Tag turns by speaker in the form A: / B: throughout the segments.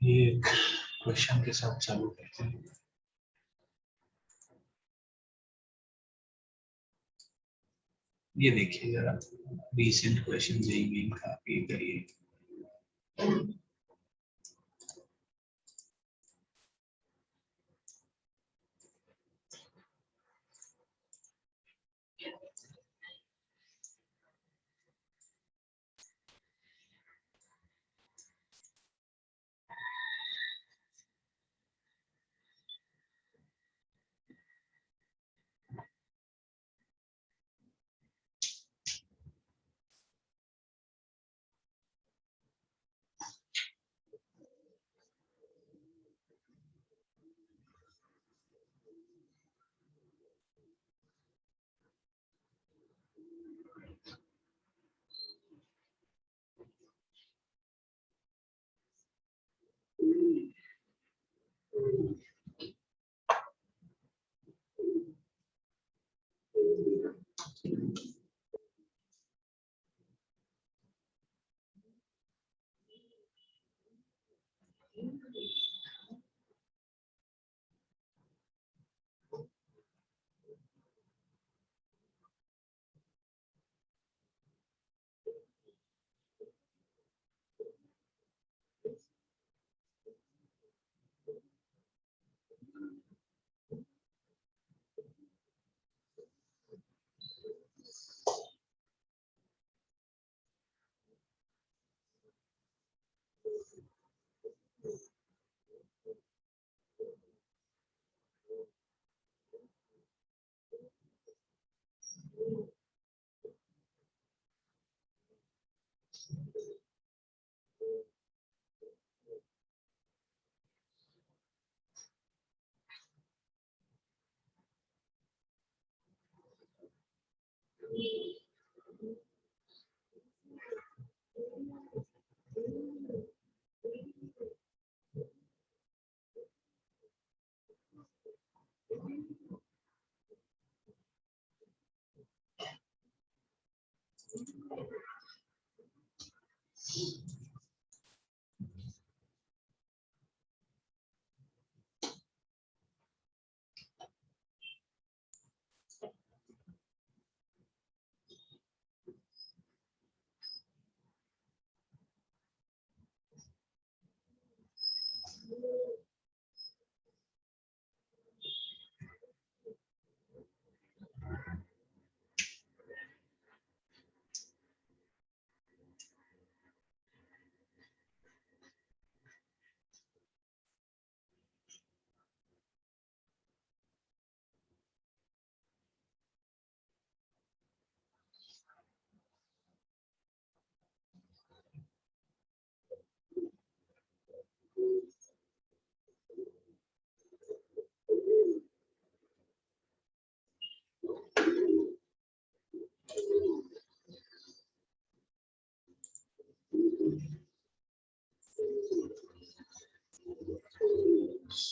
A: ये एक क्वेश्चन के साथ चालू करते हैं। ये देखिए जरा, रिसेंट क्वेश्चन जेईई मेन का आप ये करिए।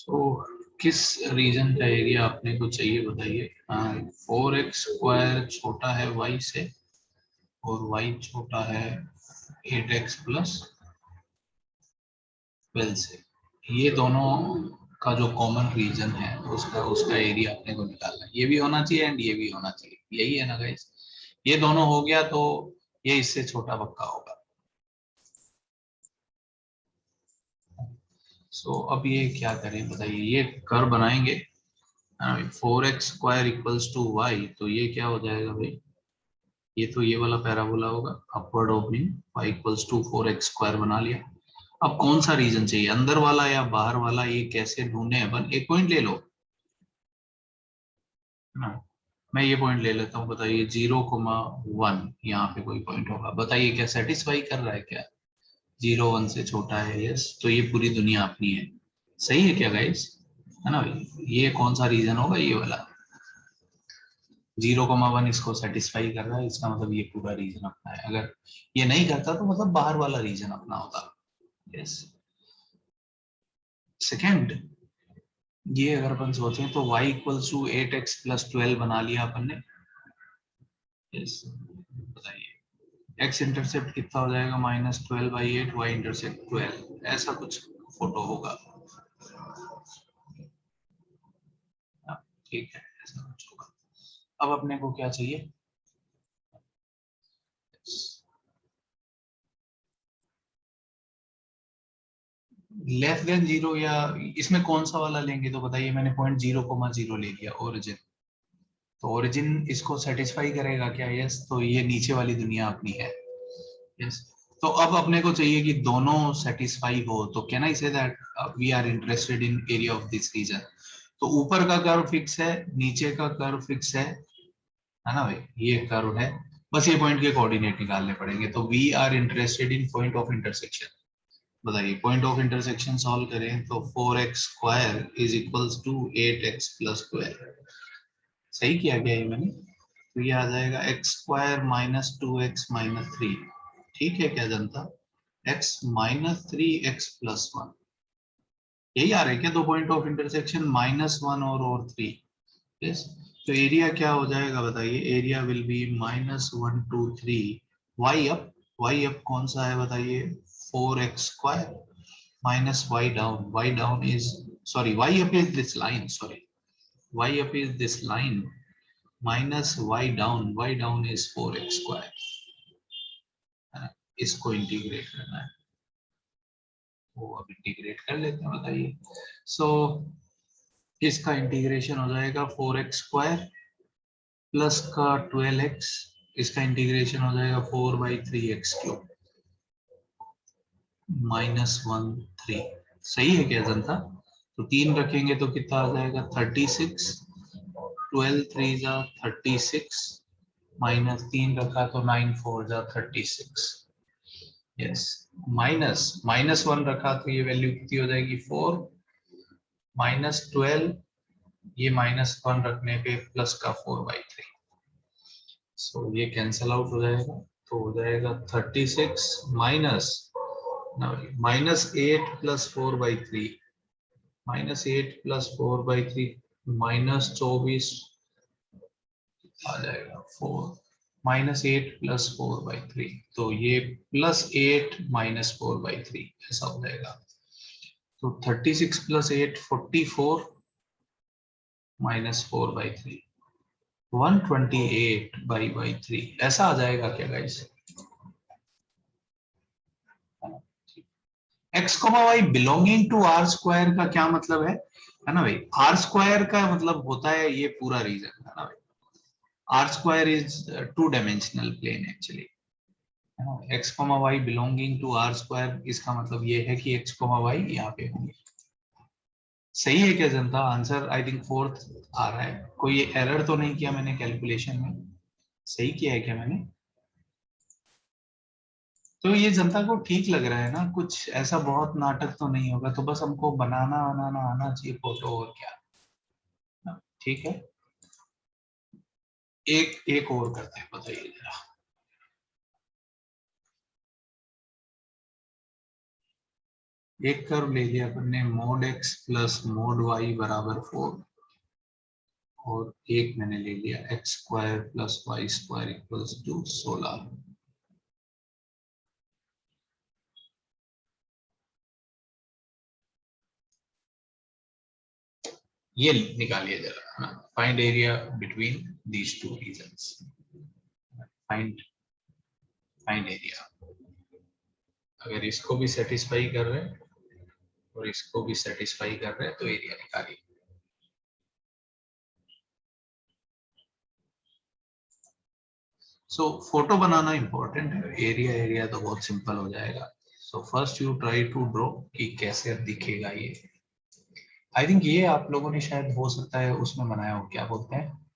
A: तो किस रीजन का एरिया आपने को चाहिए बताइए। 4x² छोटा है y से और y छोटा है 8x+12 से। ये दोनों का जो कॉमन रीजन है उसका उसका एरिया अपने को निकालना है। ये भी होना चाहिए एंड ये भी होना चाहिए, यही है ना गाइस। ये दोनों हो गया तो ये इससे छोटा पक्का होगा। सो अब ये क्या करें बताइए, ये कर्व बनाएंगे 4x² = y, तो ये क्या हो जाएगा भाई, ये तो ये वाला पैराबोला होगा, अपवर्ड ओपनिंग y = 4x² बना लिया। अब कौन सा रीजन चाहिए, अंदर वाला या बाहर वाला, ये कैसे ढूंढे अपन। एक पॉइंट ले लो ना, मैं ये पॉइंट ले लेता हूँ, बताइए 0,1 यहाँ पे कोई पॉइंट होगा, बताइए क्या सेटिस्फाई कर रहा है क्या। 0,1 से छोटा है, यस, तो ये पूरी दुनिया अपनी है। सही है क्या गाइस, है ना भाई। ये कौन सा रीजन होगा, ये वाला 0,1 इसको सेटिस्फाई कर रहा है, इसका मतलब ये पूरा रीजन अपना है। अगर ये नहीं करता तो मतलब बाहर वाला रीजन अपना होता। यस। सेकेंड, ये अगर अपन सोचें तो y = 8x+12 बना लिया अपन ने। यस, बताइए x इंटरसेप्ट कितना हो जाएगा, -12/8, y इंटरसेप्ट 12, ऐसा कुछ फोटो होगा। ठीक है, ऐसा कुछ होगा। अब अपने को क्या चाहिए, लेस देन जीरो, या इसमें कौन सा वाला लेंगे तो बताइए। मैंने पॉइंट 0,0 ले लिया ओरिजिन, तो ओरिजिन इसको सेटिस्फाई करेगा क्या? यस, तो ये नीचे वाली दुनिया अपनी है। यस, तो अब अपने को चाहिए कि दोनों सेटिस्फाई हो, तो can I say that we are interested in area of this region. तो ऊपर का कर्व फिक्स है, नीचे का कर्व फिक्स है ना भाई, ये कर्व है, बस ये पॉइंट के कोऑर्डिनेट निकालने पड़ेंगे। तो we are interested in point of intersection. बताइए, पॉइंट ऑफ इंटरसेक्शन सॉल्व करें तो 4x square is equals to 8x plus 12। सही किया गया ये मैंने, तो ये आ जाएगा x square minus 2x minus 3। ठीक है क्या जनता, x माइनस 3x प्लस 1, यही आ रहा है क्या? दो पॉइंट ऑफ इंटरसेक्शन -1 और 3। यस, तो एरिया क्या हो जाएगा बताइए, area will be -1 2 3 y up कौन सा है बताइए, 4x square minus y down is, sorry, y up is this line, sorry, y up is this line, minus y down is 4x square, है ना? इसको इंटीग्रेट करना है, वो अब इंटीग्रेट कर लेते हैं, बताइए। सो इसका इंटीग्रेशन हो जाएगा 4x स्क्वायर प्लस का 12x, इसका इंटीग्रेशन हो जाएगा 4/3x³ -1 3। सही है क्या जनता? तो 3 रखेंगे तो कितना आ जाएगा 36, 12 3 जा 36, -3 रखा तो 9 4 जा 36। यस, -1 रखा तो ये वैल्यू कितनी हो जाएगी 4, -12, ये -1 रखने पे प्लस का 4/3, सो ये कैंसल आउट हो जाएगा, तो हो जाएगा 36 माइनस -8 प्लस 4/3, -8 प्लस 4/3 -24 आ जाएगा 4, -8 प्लस 4/3, तो ये +8 -4/3 ऐसा हो जाएगा। तो 36 प्लस 8 44 -4/3 128/3 ऐसा आ जाएगा क्या guys? x, y belonging to R square का क्या मतलब है ना भाई? आर स्क्वायर का मतलब होता है ये पूरा रीजन, है ना भाई? R square is 2 dimensional plane actually. X comma y belonging to R square, इसका मतलब ये है कि एक्स कॉमा वाई यहाँ पे होंगे। सही है क्या जनता? आंसर आई थिंक फोर्थ आ रहा है, कोई एरर तो नहीं किया मैंने कैलकुलेशन में? सही किया है क्या मैंने? तो ये जनता को ठीक लग रहा है ना, कुछ ऐसा बहुत नाटक तो नहीं होगा, तो बस हमको बनाना बनाना आना चाहिए फोटो, और क्या। ठीक है, एक एक और करते हैं, बताइए जरा। एक कर्व ले लिया अपन ने, mod x plus mod y बराबर 4, और एक मैंने ले लिया x square plus y square equals to 16। ये निकालिए जरा, find area between these two regions, find find area. अगर इसको भी सेटिस्फाई कर रहे हैं और इसको भी सेटिस्फाई कर रहे हैं तो एरिया निकालिए। सो फोटो बनाना इंपॉर्टेंट है, एरिया एरिया तो बहुत सिंपल हो जाएगा। So first you try to draw कि कैसे दिखेगा ये। आई थिंक ये आप लोगों ने शायद हो सकता है उसमें बनाया हो, क्या बोलते हैं,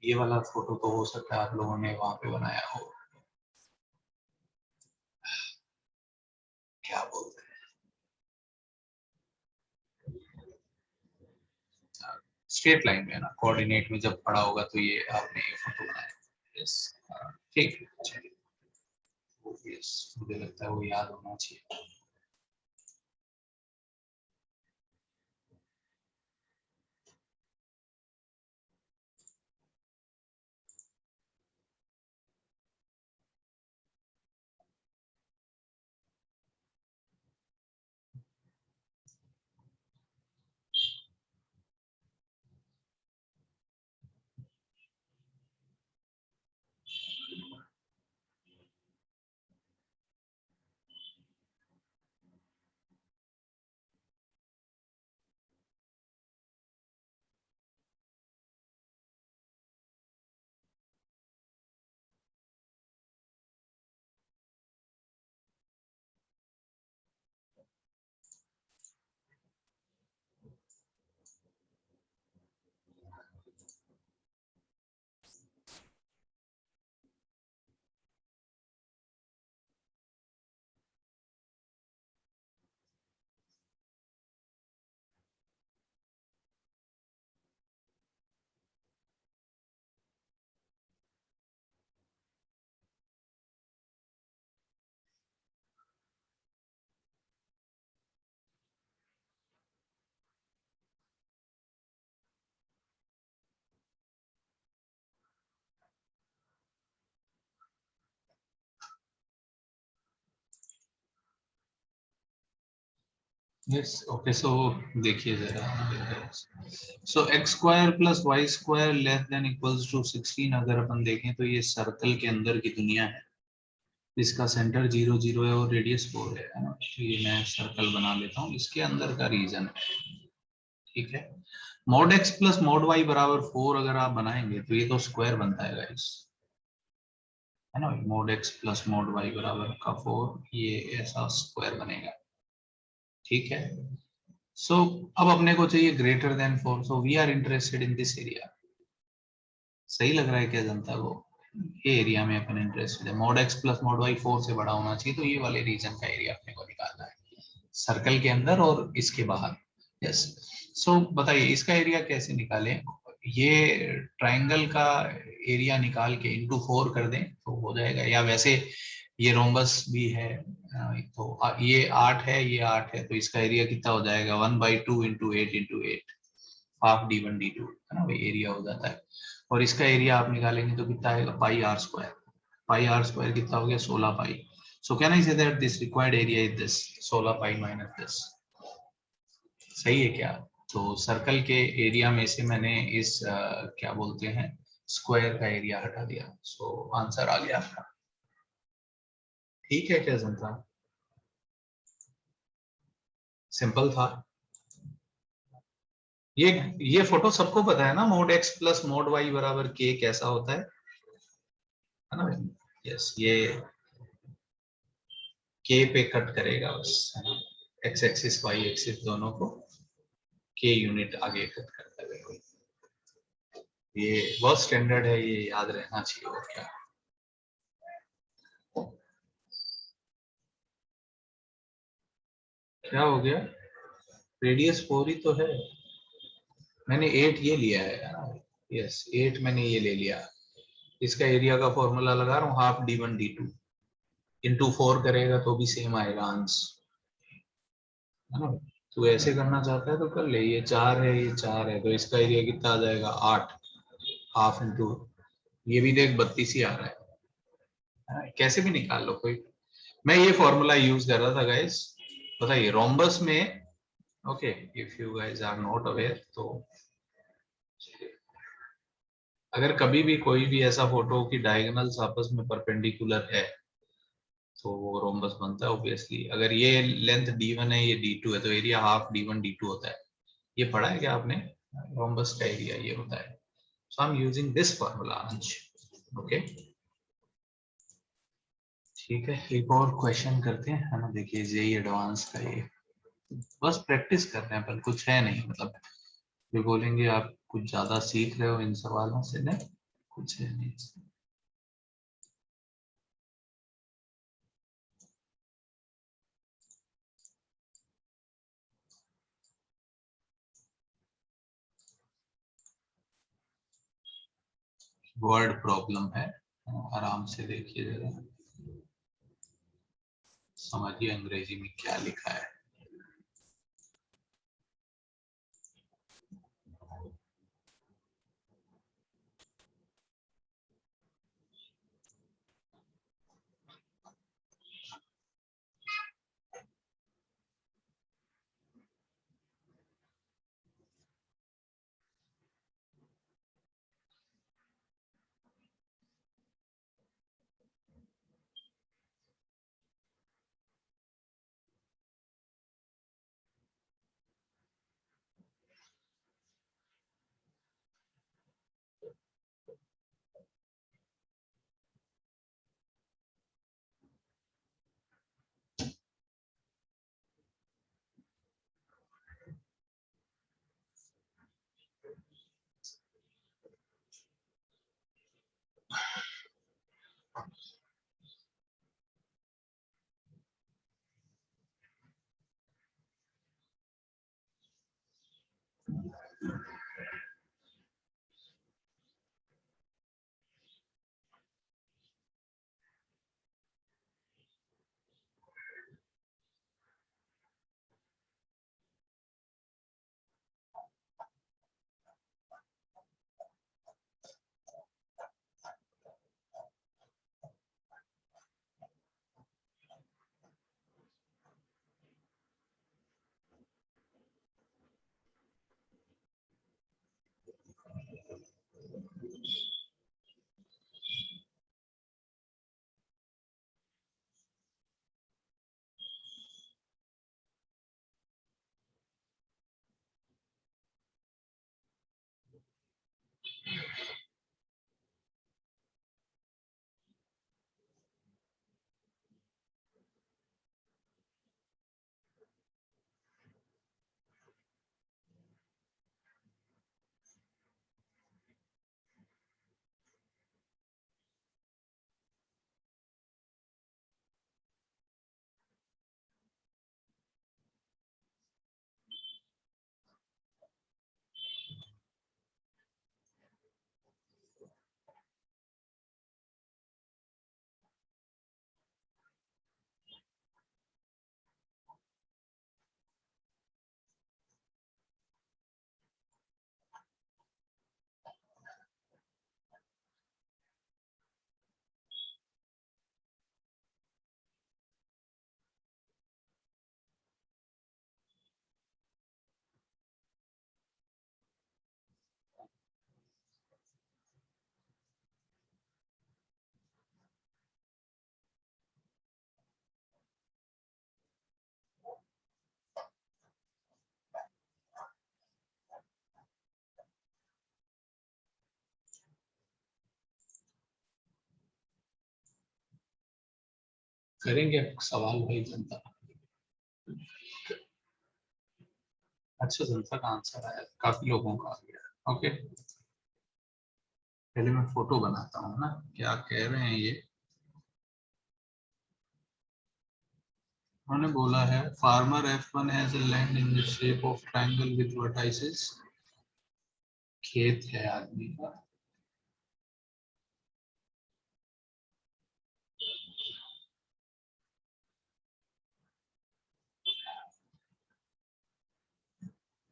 A: ये वाला फोटो तो हो सकता है आप लोगों ने वहां पे बनाया हो, क्या बोलते हैं, स्ट्रेट लाइन में ना, कोऑर्डिनेट में जब पड़ा होगा तो ये आपने ये फोटो बनाया। यस, ठीक है, चलिए, यस, मुझे लगता है वो याद होना चाहिए। यस ओके सो देखिए जरा, so x square plus y square less than equals to 16 अगर अपन देखें तो ये सर्कल के अंदर की दुनिया है, इसका सेंटर 0 0 है और रेडियस 4 है ना। तो ये मैं सर्कल बना लेता हूँ, इसके अंदर का रीजन है, ठीक है। Mod x plus mod y बराबर 4 अगर आप बनाएंगे तो ये तो स्क्वायर बनता है गाइस, है ना। Mod x plus mod y बराबर का 4, ये ऐसा स्क्वायर बनेगा, ठीक है। सो अब अपने को चाहिए greater than 4, so we are interested in this area. सही लग रहा है क्या जनता को? ये एरिया में अपन इंटरेस्टेड है, mod x plus mod y 4 से बड़ा होना चाहिए, तो ये वाले रीजन का एरिया अपने को निकालना है, सर्कल के अंदर और इसके बाहर। यस सो बताइए इसका एरिया कैसे निकालें? ये ट्राइंगल का एरिया निकाल के इंटू 4 कर दें तो हो जाएगा, या वैसे ये रोम्बस भी है, तो ये 8 है, ये 8 है, तो इसका एरिया कितना हो जाएगा? 1/2 into 8 into 8, half d1 d2, है ना, वही एरिया हो जाता है। और इसका एरिया आप निकालेंगे तो कितना आएगा? Pi r square. Pi r square कितना हो गया? 16 pi. So can I say that this required area is this 16 pi minus this. सही है क्या? तो सर्कल के एरिया में से मैंने इस क्या बोलते हैं, स्क्वायर का एरिया हटा दिया, सो आंसर आ गया आपका। ठीक है क्या जनता? सिंपल था। ये ये फोटो सबको पता है ना, mod x plus mod y बराबर के कैसा होता है ना। यस ये के पे कट करेगा बस, है ना, एक्स एक्सिस वाई एक्सिस दोनों को के यूनिट आगे कट करता है बिल्कुल। ये बहुत स्टैंडर्ड है, ये याद रहना चाहिए और क्या। क्या हो गया? रेडियस 4 ही तो है, मैंने 8 ये लिया है। यस 8 मैंने ये ले लिया। इसका एरिया का फॉर्मूला लगा रहा हूँ, हाफ d1 d2 इंटू 4 करेगा तो भी सेम आएगा आंसर, है ना। तू ऐसे करना चाहता है तो कर ले, ये 4 है ये 4 है, तो इसका एरिया कितना आ जाएगा? 8, हाफ इंटू, ये भी देख 32 ही आ रहा है, कैसे भी निकाल लो कोई। मैं ये फॉर्मूला यूज कर रहा था गाइस, बताइए रोम्बस में। Okay, if you guys are not aware तो अगर कभी भी कोई भी ऐसा फोटो हो कि डायगोनल्स आपस में परपेंडिकुलर है तो वो रोम्बस बनता है ऑब्वियसली। अगर ये लेंथ d1 है ये d2 है तो एरिया हाफ d1 d2 होता है। ये पढ़ा है क्या आपने? रोम्बस का एरिया ये होता है। So I am using this formula अंश। ओके ठीक है, एक और क्वेश्चन करते हैं, है ना। देखिए जेई एडवांस का ये बस प्रैक्टिस कर रहे हैं पर कुछ है नहीं, मतलब ये बोलेंगे आप कुछ ज्यादा सीख रहे हो इन सवालों से, नहीं कुछ है नहीं। वर्ड प्रॉब्लम है, आराम से देखिए जरा, समझिए अंग्रेजी में क्या लिखा है। करेंगे सवाल भाई जनता। अच्छा जनता का आंसर आया, काफी लोगों का आ गया। ओके, पहले मैं फोटो बनाता हूँ ना, क्या कह रहे हैं ये। उन्होंने बोला है farmer F1 has a land in the shape of triangle with vertices. खेत है आदमी का।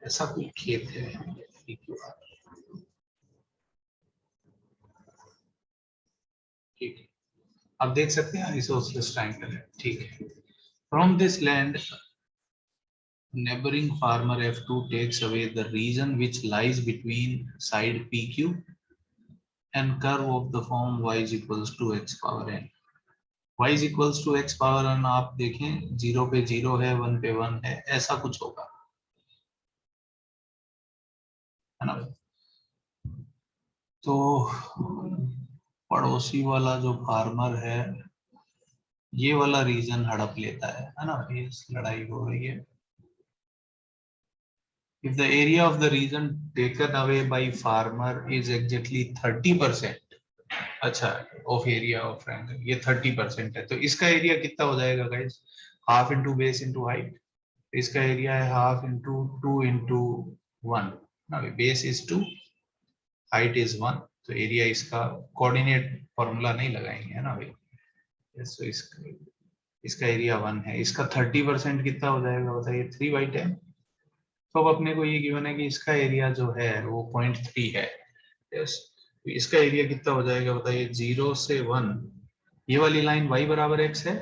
A: ऐसा कोई खेत है, ठीक है। आप देख सकते हैं आइसोसेलेस ट्रायंगल है, ठीक है। From this land neighboring farmer F2 takes away the region which lies between side PQ and curve of the form y is equals to x power n। y is equals to x power n आप देखें, 0 पे 0 है, 1 पे 1 है, ऐसा कुछ होगा, है ना। तो पड़ोसी वाला जो फार्मर है, ये वाला रीजन हड़प लेता है ना, इस लड़ाई हो रही है। If the area of the region taken away by farmer is exactly 30%, अच्छा, ऑफ एरिया ऑफ ट्रायंगल ये 30% है, तो इसका एरिया कितना हो जाएगा guys? Half into base into height. इसका एरिया है हाफ इंटू 2 इंटू 1 ना, बेस इज 2, हाइट इज 1, तो एरिया इसका कोऑर्डिनेट फॉर्मूला नहीं लगाएंगे, है ना भाई। यस, तो इसका एरिया 1 है, इसका 30% कितना हो जाएगा बताइए? 3/10। तो अब अपने को ये गिवन है कि इसका एरिया जो है वो 0.3 है। यस, तो इसका एरिया कितना हो जाएगा बताइए? 0 से 1, ये वाली लाइन y बराबर x है,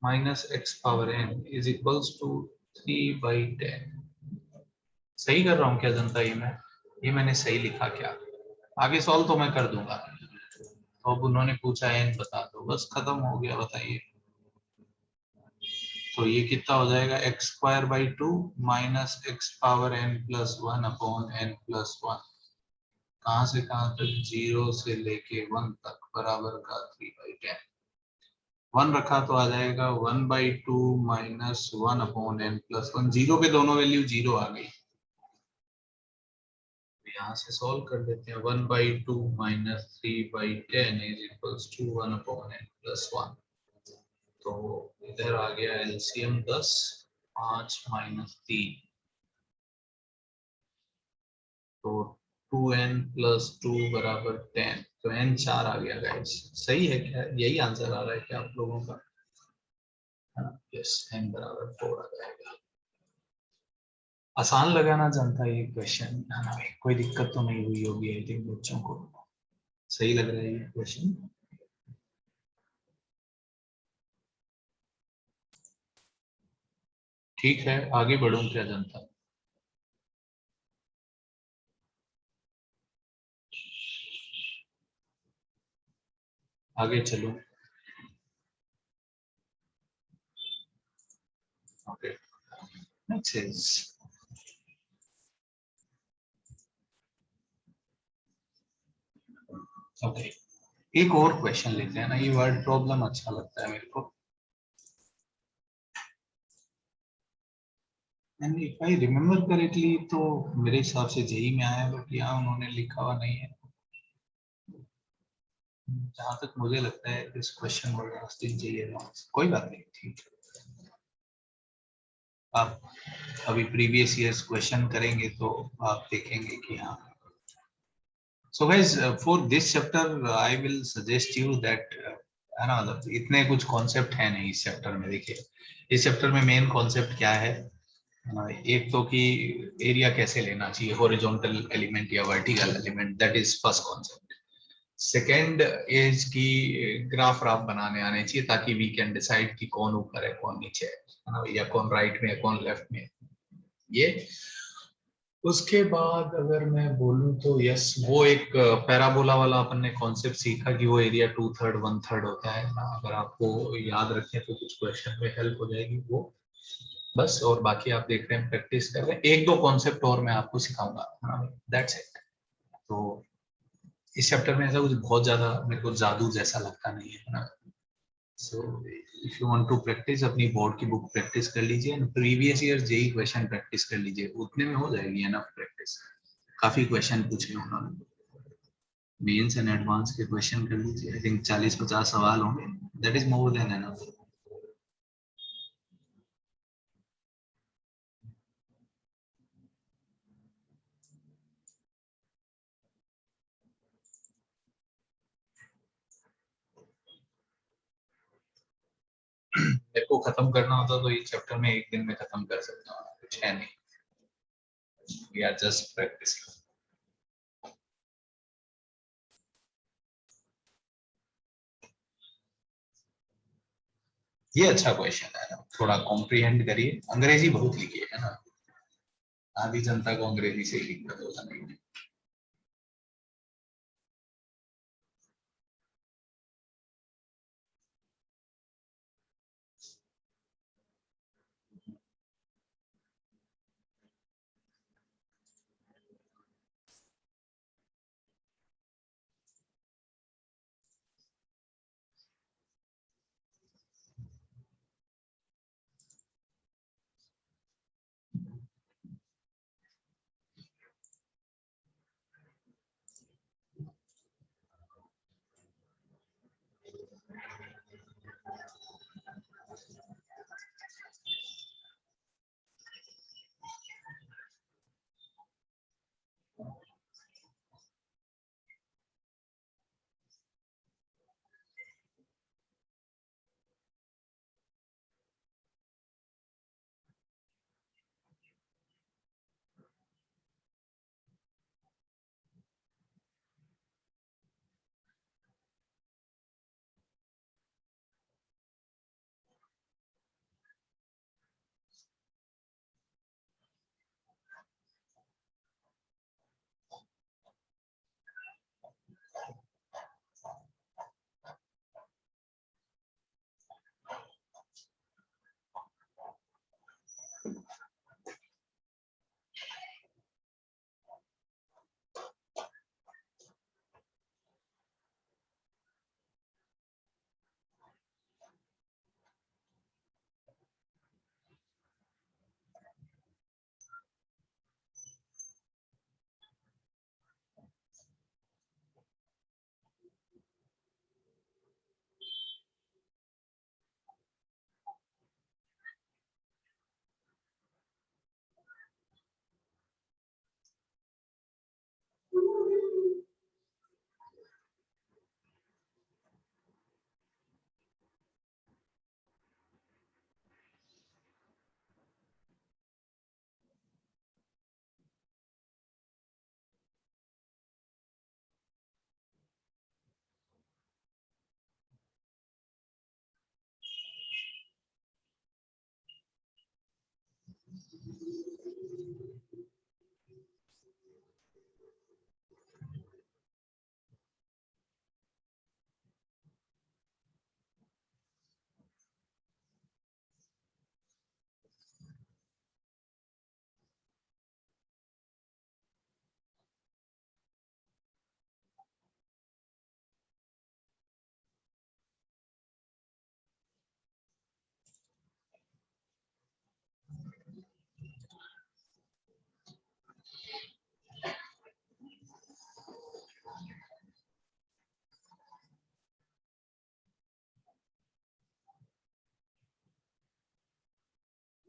A: minus x power n is equals to 3/10। सही कर रहा हूँ क्या जनता? ये मैंने सही लिखा क्या? आगे सॉल्व तो मैं कर दूंगा। तो अब उन्होंने पूछा n बता दो, बस खत्म हो गया, बताइए। तो ये कितना हो जाएगा? x²/2 minus x power n plus 1 upon n plus 1। कहां से कहां तक? 0 से लेके 1 तक बराबर का 3/10। 1 रखा तो आ जाएगा 1/2 माइनस 1 अपॉन n प्लस 1। 0 पे दोनों वैल्यू 0 आ गई, यहाँ से सॉल्व कर देते हैं। 1/2 minus 3/10 is equals to 1 upon n plus 1। तो इधर आ गया एलसीएम 10, 5 माइनस 3, तो 2n प्लस 2 बराबर 10, तो n 4 आ गया गाइस। सही है क्या? यही आंसर आ रहा है क्या आप लोगों का? यस, n बराबर 4 आ जाएगा। आसान लगाना जानता है ये क्वेश्चन, है ना भाई? कोई दिक्कत तो नहीं हुई होगी आई थिंक बच्चों को। सही लग रहा है ये क्वेश्चन। ठीक है, आगे बढ़ूं क्या जनता? आगे चलूं? ओके, नेक्स्ट इज, ओके, एक और क्वेश्चन लेते हैं ना, ये वर्ड प्रॉब्लम अच्छा लगता है मेरे को। And if I remember correctly तो मेरे हिसाब से जेई में आया है, बट यहाँ उन्होंने लिखा हुआ नहीं है। जहां तक मुझे लगता है this question was asked in JEE advance. कोई बात नहीं, ठीक है। आप अभी प्रीवियस ईयर्स क्वेश्चन करेंगे तो आप देखेंगे कि हाँ। So guys, for this chapter, I will suggest you that है ना, मतलब इतने कुछ कॉन्सेप्ट है नहीं इस चैप्टर में। देखिए, इस चैप्टर में मेन कॉन्सेप्ट क्या है? एक तो कि एरिया कैसे लेना चाहिए, हॉरिजॉन्टल एलिमेंट या vertical element, that is first concept. Second is कि ग्राफ राफ बनाने आने चाहिए, ताकि वी कैन डिसाइड कि कौन ऊपर है कौन नीचे है ना, या कौन राइट में है कौन लेफ्ट में है। ये उसके बाद अगर मैं बोलूं तो यस, वो एक पैराबोला वाला अपन ने कॉन्सेप्ट सीखा कि वो एरिया 2/3 1/3 होता है ना। अगर आपको याद रखें तो कुछ क्वेश्चन में हेल्प हो जाएगी वो। बस, और बाकी आप देख रहे हैं, प्रैक्टिस कर रहे हैं। एक दो कॉन्सेप्ट और मैं आपको सिखाऊंगा, दैट्स इट। तो इस चैप्टर में ऐसा कुछ बहुत ज्यादा मेरे को जादू जैसा लगता नहीं है ना। So if you want to practise, अपनी बोर्ड की बुक प्रैक्टिस कर लीजिए, previous year JEE question practise कर लीजिए, उतने में हो जाएगी एनफ प्रैक्टिस। काफी क्वेश्चन पूछे उन्होंने, मेंस एंड एडवांस के क्वेश्चन कर लीजिए, आई थिंक 40-50 सवाल होंगे, that is more than enough. मेरे को खत्म करना होता तो ये चैप्टर में एक दिन में खत्म कर सकता हूँ, कुछ है नहीं, वी आर जस्ट प्रैक्टिस। ये अच्छा क्वेश्चन है ना, थोड़ा कॉम्प्रिहेंड करिए, अंग्रेजी बहुत लिखी है ना, आधी जनता को अंग्रेजी से ही दिक्कत होता नहीं है।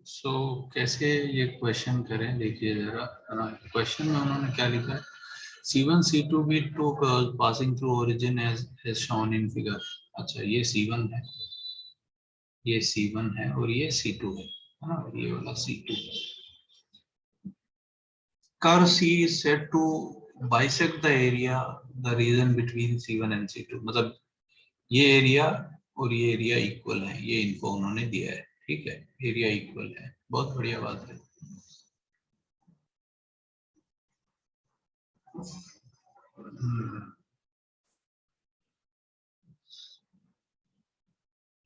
A: सो कैसे ये क्वेश्चन करें, देखिए जरा, क्वेश्चन में उन्होंने क्या लिखा है, C1 C2 भी two curves passing through origin as shown in figure. अच्छा, ये C1 है, ये C1 है और ये C2 है ना, ये वाला C2 है। Curve C is said to bisect the area, the region between C1 and C2, मतलब ये एरिया और ये एरिया इक्वल है, ये इनको उन्होंने दिया है, ठीक है, एरिया इक्वल है, बहुत बढ़िया बात है।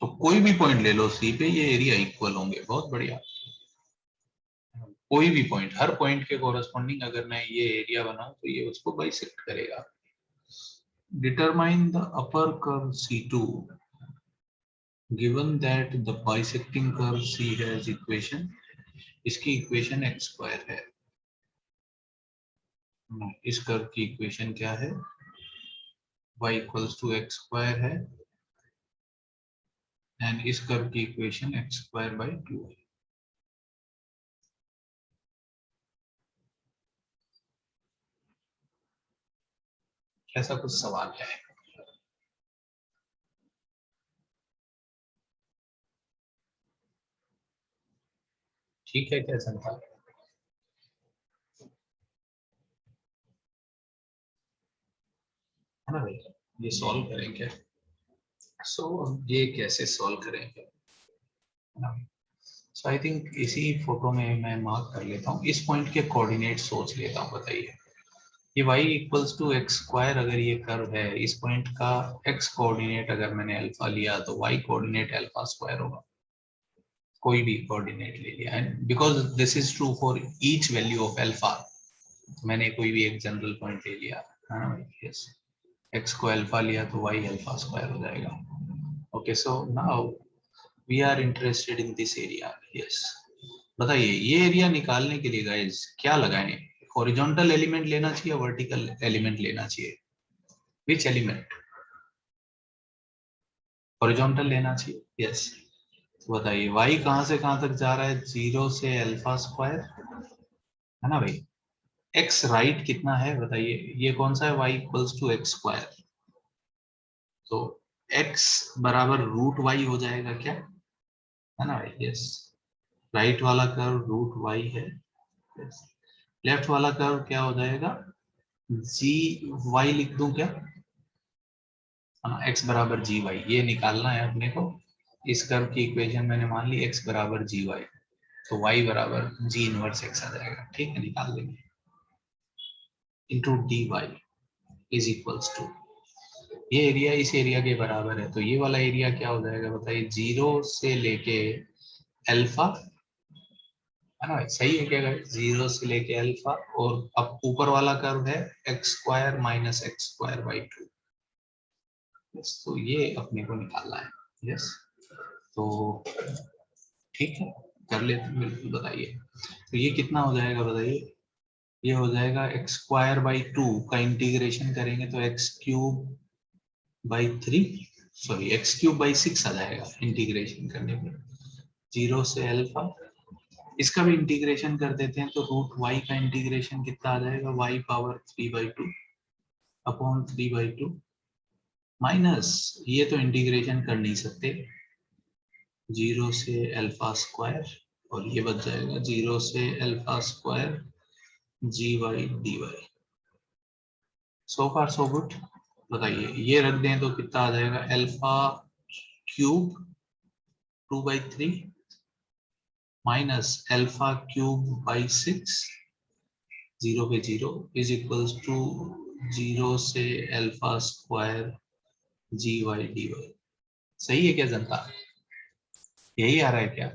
A: तो कोई भी पॉइंट ले लो सी पे, ये एरिया इक्वल होंगे, बहुत बढ़िया। कोई भी पॉइंट, हर पॉइंट के कोरस्पॉन्डिंग अगर मैं ये एरिया बनाऊं तो ये उसको बाइसेक्ट करेगा। Determine the upper curve C2 given that the bisecting curve C has equation, इसकी इक्वेशन एक्स स्क्वायर है। इस कर्व की इक्वेशन क्या है, y equals to x square है, एंड इस कर्व की इक्वेशन एक्स स्क्वायर बाई 2 है। ऐसा कुछ सवाल है? ठीक है क्या चलता है ना भाई? ये सॉल्व करेंगे। सो ये कैसे सॉल्व करेंगे ना? सो आई थिंक इसी फोटो में मैं मार्क कर लेता हूँ, इस पॉइंट के कोऑर्डिनेट सोच लेता हूँ। बताइए, ये y equals to x square अगर ये कर्व है, इस पॉइंट का x कोऑर्डिनेट अगर मैंने अल्फा लिया तो y कोऑर्डिनेट अल्फा स्क्वायर होगा। कोई भी कोऑर्डिनेट ले लिया, and because this is true for each value of alpha, मैंने कोई भी एक जनरल पॉइंट ले लिया है ना भाई। यस, x को अल्फा लिया तो y अल्फा स्क्वायर हो जाएगा। Okay, so now we are interested in this area. Yes, बताइए ये एरिया निकालने के लिए गाइस क्या लगाएं? हॉरिजॉन्टल एलिमेंट लेना चाहिए, वर्टिकल एलिमेंट लेना चाहिए? Which element? हॉरिजॉन्टल लेना चाहिए। यस, तो बताइए y कहां से कहां तक जा रहा है? 0 से अल्फा स्क्वायर, है ना भाई। x राइट कितना है बताइए, ये कौन सा है? y equals to x square, तो x बराबर रूट y हो जाएगा क्या, है ना भाई। यस, राइट वाला कर्व रूट y है। यस, लेफ्ट वाला कर्व क्या हो जाएगा? जी वाई लिख दूं क्या? हाँ, x बराबर जी वाई, ये निकालना है अपने को। इस कर्व की इक्वेशन मैंने मान ली x बराबर जी वाई, तो y बराबर जी इनवर्स x आ जाएगा। ठीक है, निकाल देंगे। Into D y is equals to, ये एरिया इस एरिया के बराबर है, तो ये वाला एरिया क्या हो जाएगा बताइए? 0 से लेके अल्फा, है ना भाई, सही है क्या गाइस? 0 से लेके अल्फा, और अब ऊपर वाला कर्व है x square minus x square by 2। Yes, तो ये अपने को निकालना है। यस, तो ठीक है, कर लेते हैं बिल्कुल। बताइए तो ये कितना हो जाएगा बताइए? ये हो जाएगा एक्स स्क्वायर बाई 2 का इंटीग्रेशन करेंगे तो x cube by 3, sorry x cube by 6 आ जाएगा इंटीग्रेशन करने पे। 0 से अल्फा, इसका भी इंटीग्रेशन कर देते हैं तो रूट वाई का इंटीग्रेशन कितना आ जाएगा? वाई पावर 3/2 अपॉन 3/2 माइनस, ये तो इंटीग्रेशन कर नहीं सकते, 0 से अल्फा स्क्वायर, और ये बच जाएगा 0 से अल्फा स्क्वायर जी वाई डी वाई। सो फार सो गुड। बताइए ये रख दें तो कितना आ जाएगा? Alpha cube 2/3 minus alpha cube by 6, 0 पे 0 इज इक्वल्स टू 0 से अल्फा स्क्वायर जी वाई डी वाई। सही है क्या जनता? यही आ रहा है क्या?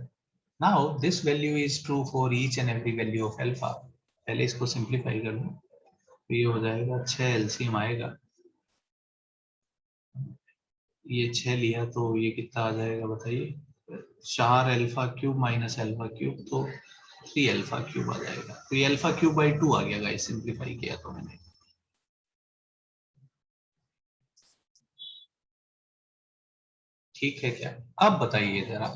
A: Now this value is true for each and every value of alpha. पहले इसको सिंप्लीफाई कर लो, तो ये हो जाएगा 6 एलसीएम आएगा, ये 6 लिया तो ये कितना आ जाएगा बताइए? 4 alpha cube minus alpha cube, तो 3 अल्फा क्यूब आ जाएगा। तो ये अल्फा क्यूब बाई 2 आ गया गाइस, सिंप्लीफाई किया तो मैंने। ठीक है क्या? अब बताइए जरा,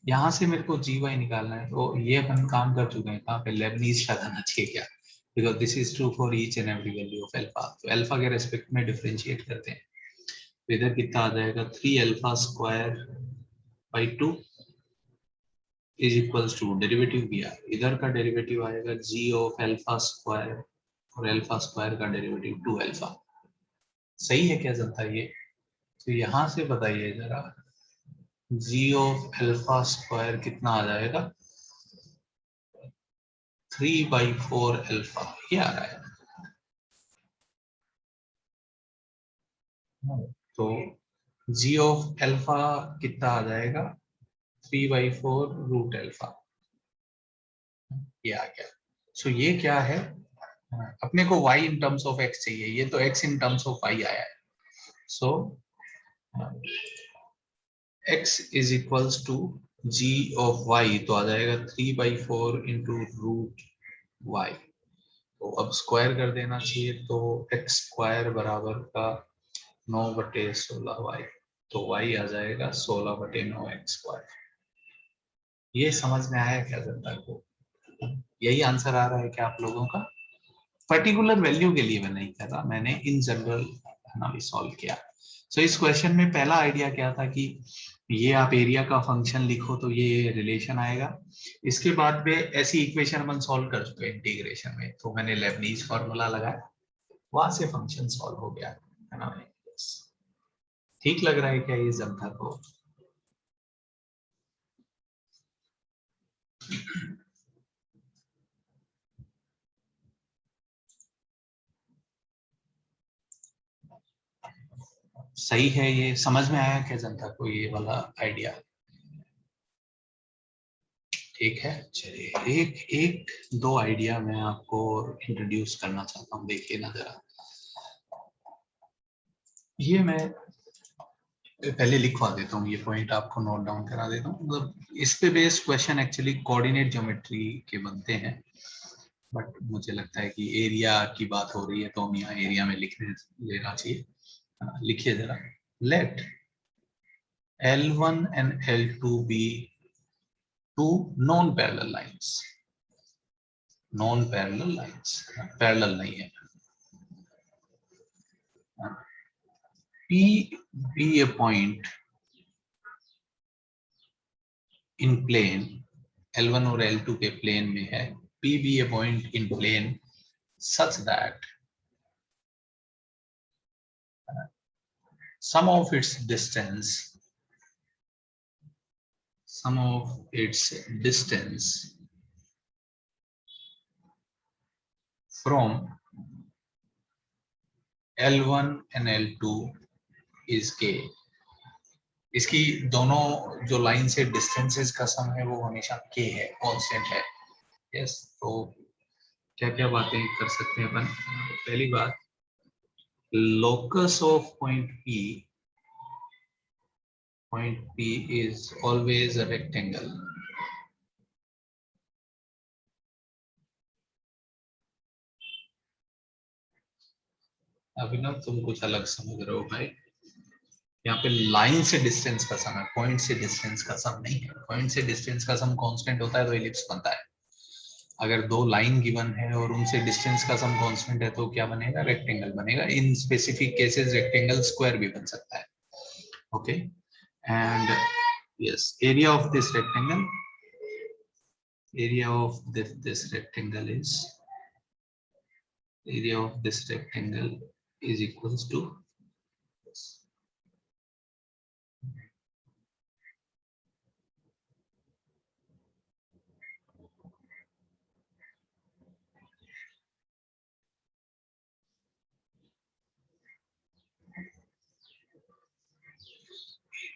A: यहाँ से मेरे को जी वाई निकालना है, तो ये अपन काम कर चुके हैं, कहाँ पे? लेबनीज लगाना चाहिए क्या? Because this is true for each and every value of alpha, तो अल्फा के रेस्पेक्ट में डिफरेंशिएट करते हैं, तो इधर कितना आ जाएगा? 3 alpha square by 2 is equals to, derivative किया, इधर का डेरिवेटिव आएगा जी ऑफ अल्फा स्क्वायर, और अल्फा स्क्वायर का डेरिवेटिव 2 अल्फा। सही है क्या जनता ये? तो यहाँ से बताइए जरा, जी ऑफ अल्फा स्क्वायर कितना आ जाएगा? 3/4 अल्फा, ये आ रहा है। तो जी ऑफ अल्फा कितना आ जाएगा? 3/4 रूट अल्फा, ये आ गया। सो ये क्या है? अपने को y in terms of x चाहिए, ये तो x in terms of y आया है। सो x is equals to g of y, तो आ जाएगा 3/4 इंटू रूट y। तो अब स्क्वायर कर देना चाहिए, तो x स्क्वायर बराबर का 9/16y, तो y आ जाएगा 16/9 x स्क्वायर। ये समझ में आया क्या जनता को? यही आंसर आ रहा है क्या आप लोगों का? पर्टिकुलर वैल्यू के लिए मैं नहीं कर रहा, मैंने इन जनरल ना भी सॉल्व किया। सो इस क्वेश्चन में पहला आइडिया क्या था कि ये आप एरिया का फंक्शन लिखो तो ये रिलेशन आएगा। इसके बाद में ऐसी इक्वेशन अपन सॉल्व कर चुके इंटीग्रेशन में, तो मैंने लेबनीज फॉर्मूला लगाया, वहां से फंक्शन सॉल्व हो गया, है ना? ठीक लग रहा है क्या ये जनता को? सही है? ये समझ में आया क्या जनता को ये वाला आइडिया? ठीक है, चलिए एक एक दो आइडिया मैं आपको इंट्रोड्यूस करना चाहता हूँ, देखिए ना जरा। ये मैं पहले लिखवा देता हूँ, ये पॉइंट आपको नोट डाउन करा देता हूँ। मतलब इस पे based question actually coordinate geometry के बनते हैं, बट मुझे लगता है कि एरिया की बात हो रही है तो हम यहाँ एरिया में लिखने लेना चाहिए। लिखिए जरा, late L1 and L2 be two non-parallel lines, non-parallel lines, parallel नहीं है। P be a point in plane, L1 और L2 के प्लेन में है, P be a point in plane such that sum of its distance from L1 and L2 is K। इसकी दोनों जो line से डिस्टेंसेस का सम है वो हमेशा K है, कांस्टेंट है। यस, तो क्या क्या बातें कर सकते हैं अपन? पहली बात, locus of point P is always a rectangle। अभिनव तुम कुछ अलग समझ रहे हो भाई, यहाँ पे लाइन से डिस्टेंस का सम है, पॉइंट से डिस्टेंस का सम नहीं है। पॉइंट से डिस्टेंस का सम कांस्टेंट होता है तो एलिप्स बनता है। अगर दो लाइन गिवन है और उनसे डिस्टेंस का सम कांस्टेंट है तो क्या बनेगा? रेक्टेंगल बनेगा। In specific cases rectangle square भी बन सकता है। Okay, and yes, area of this rectangle, area of this rectangle is equals to this.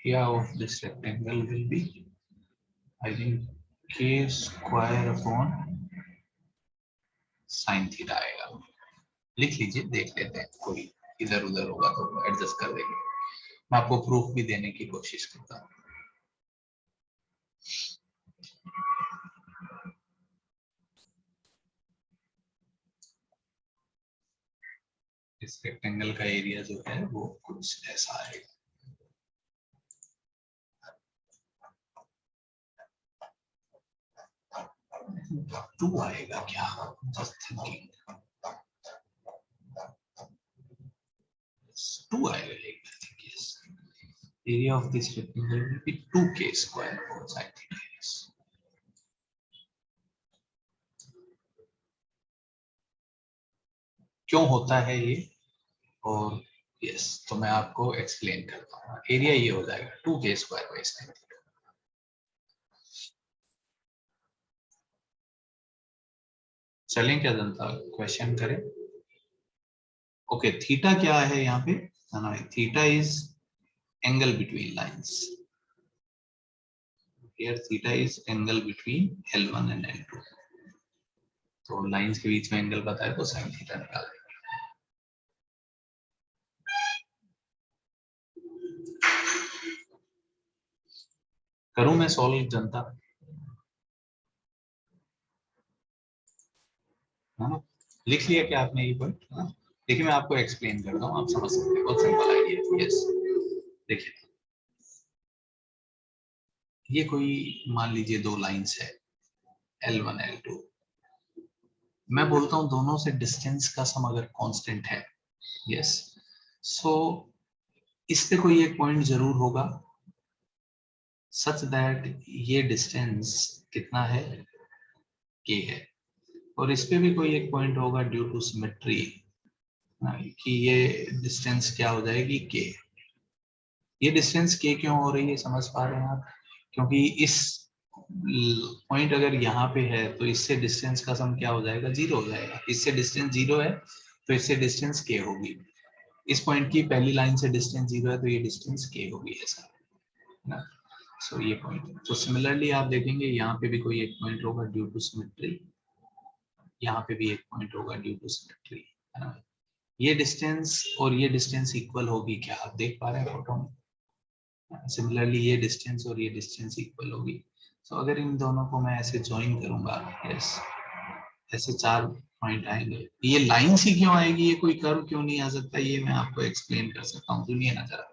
A: Area of this rectangle will be, I think, k square upon sin theta आएगा। लिख लीजिए, देख लेते हैं, कोई इधर उधर होगा तो एडजस्ट कर देंगे। मैं आपको प्रूफ भी देने की कोशिश करता हूँ। इस रेक्टेंगल का एरिया जो है वो कुछ ऐसा आएगा। टू आएगा क्या? जस्ट थिंकिंग, टू आएगा एक, I think, yes. Area of this rectangle will be 2k square upon sin theta। Yes. क्यों होता है ये? और यस, तो मैं आपको एक्सप्लेन करता हूँ। एरिया ये हो जाएगा 2k square by sin theta. चलें क्या जनता, क्वेश्चन करें? ओके, थीटा क्या है यहाँ पे? Theta is angle between lines. Here theta is angle between L1 and L2। तो लाइंस के बीच में एंगल बताए तो sin थीटा निकाल देंगे। करूं मैं सॉल्व जनता, है ना? लिख लिया क्या आपने ये पॉइंट? देखिए मैं आपको एक्सप्लेन करता हूँ, आप समझ सकते हैं, बहुत सिंपल आइडिया है। यस, देखिए ये कोई मान लीजिए दो लाइंस है L1 L2, मैं बोलता हूँ दोनों से डिस्टेंस का सम अगर कांस्टेंट है, यस, सो इस पे कोई एक पॉइंट जरूर होगा सच दैट ये डिस्टेंस कितना है, k है, और इस पे भी कोई एक पॉइंट होगा ड्यू टू सिमेट्री कि ये डिस्टेंस क्या हो जाएगी, k। ये डिस्टेंस k क्यों हो रही है समझ पा रहे हैं आप? क्योंकि इस पॉइंट अगर यहाँ पे है तो इससे डिस्टेंस का सम क्या हो जाएगा, जीरो हो जाएगा। इससे डिस्टेंस जीरो है तो इससे डिस्टेंस k होगी। इस पॉइंट की पहली लाइन से डिस्टेंस जीरो है तो ये डिस्टेंस k होगी, ऐसा है ना? सो ये पॉइंट, तो सिमिलरली आप देखेंगे यहाँ पे भी कोई एक पॉइंट होगा ड्यू टू सिमेट्री, यहाँ पे भी एक पॉइंट होगा ड्यू टू सिमेट्री, है ना? ये डिस्टेंस और ये डिस्टेंस इक्वल होगी क्या, आप देख पा रहे हैं फोटो में? सिमिलरली ये डिस्टेंस और ये डिस्टेंस इक्वल होगी। तो अगर इन दोनों को मैं ऐसे ज्वाइन करूंगा, यस, ऐसे चार पॉइंट आएंगे। ये लाइन सी क्यों आएगी, ये कोई कर्व क्यों नहीं आ सकता, ये मैं आपको एक्सप्लेन कर सकता हूँ। सुनिए ना जरा,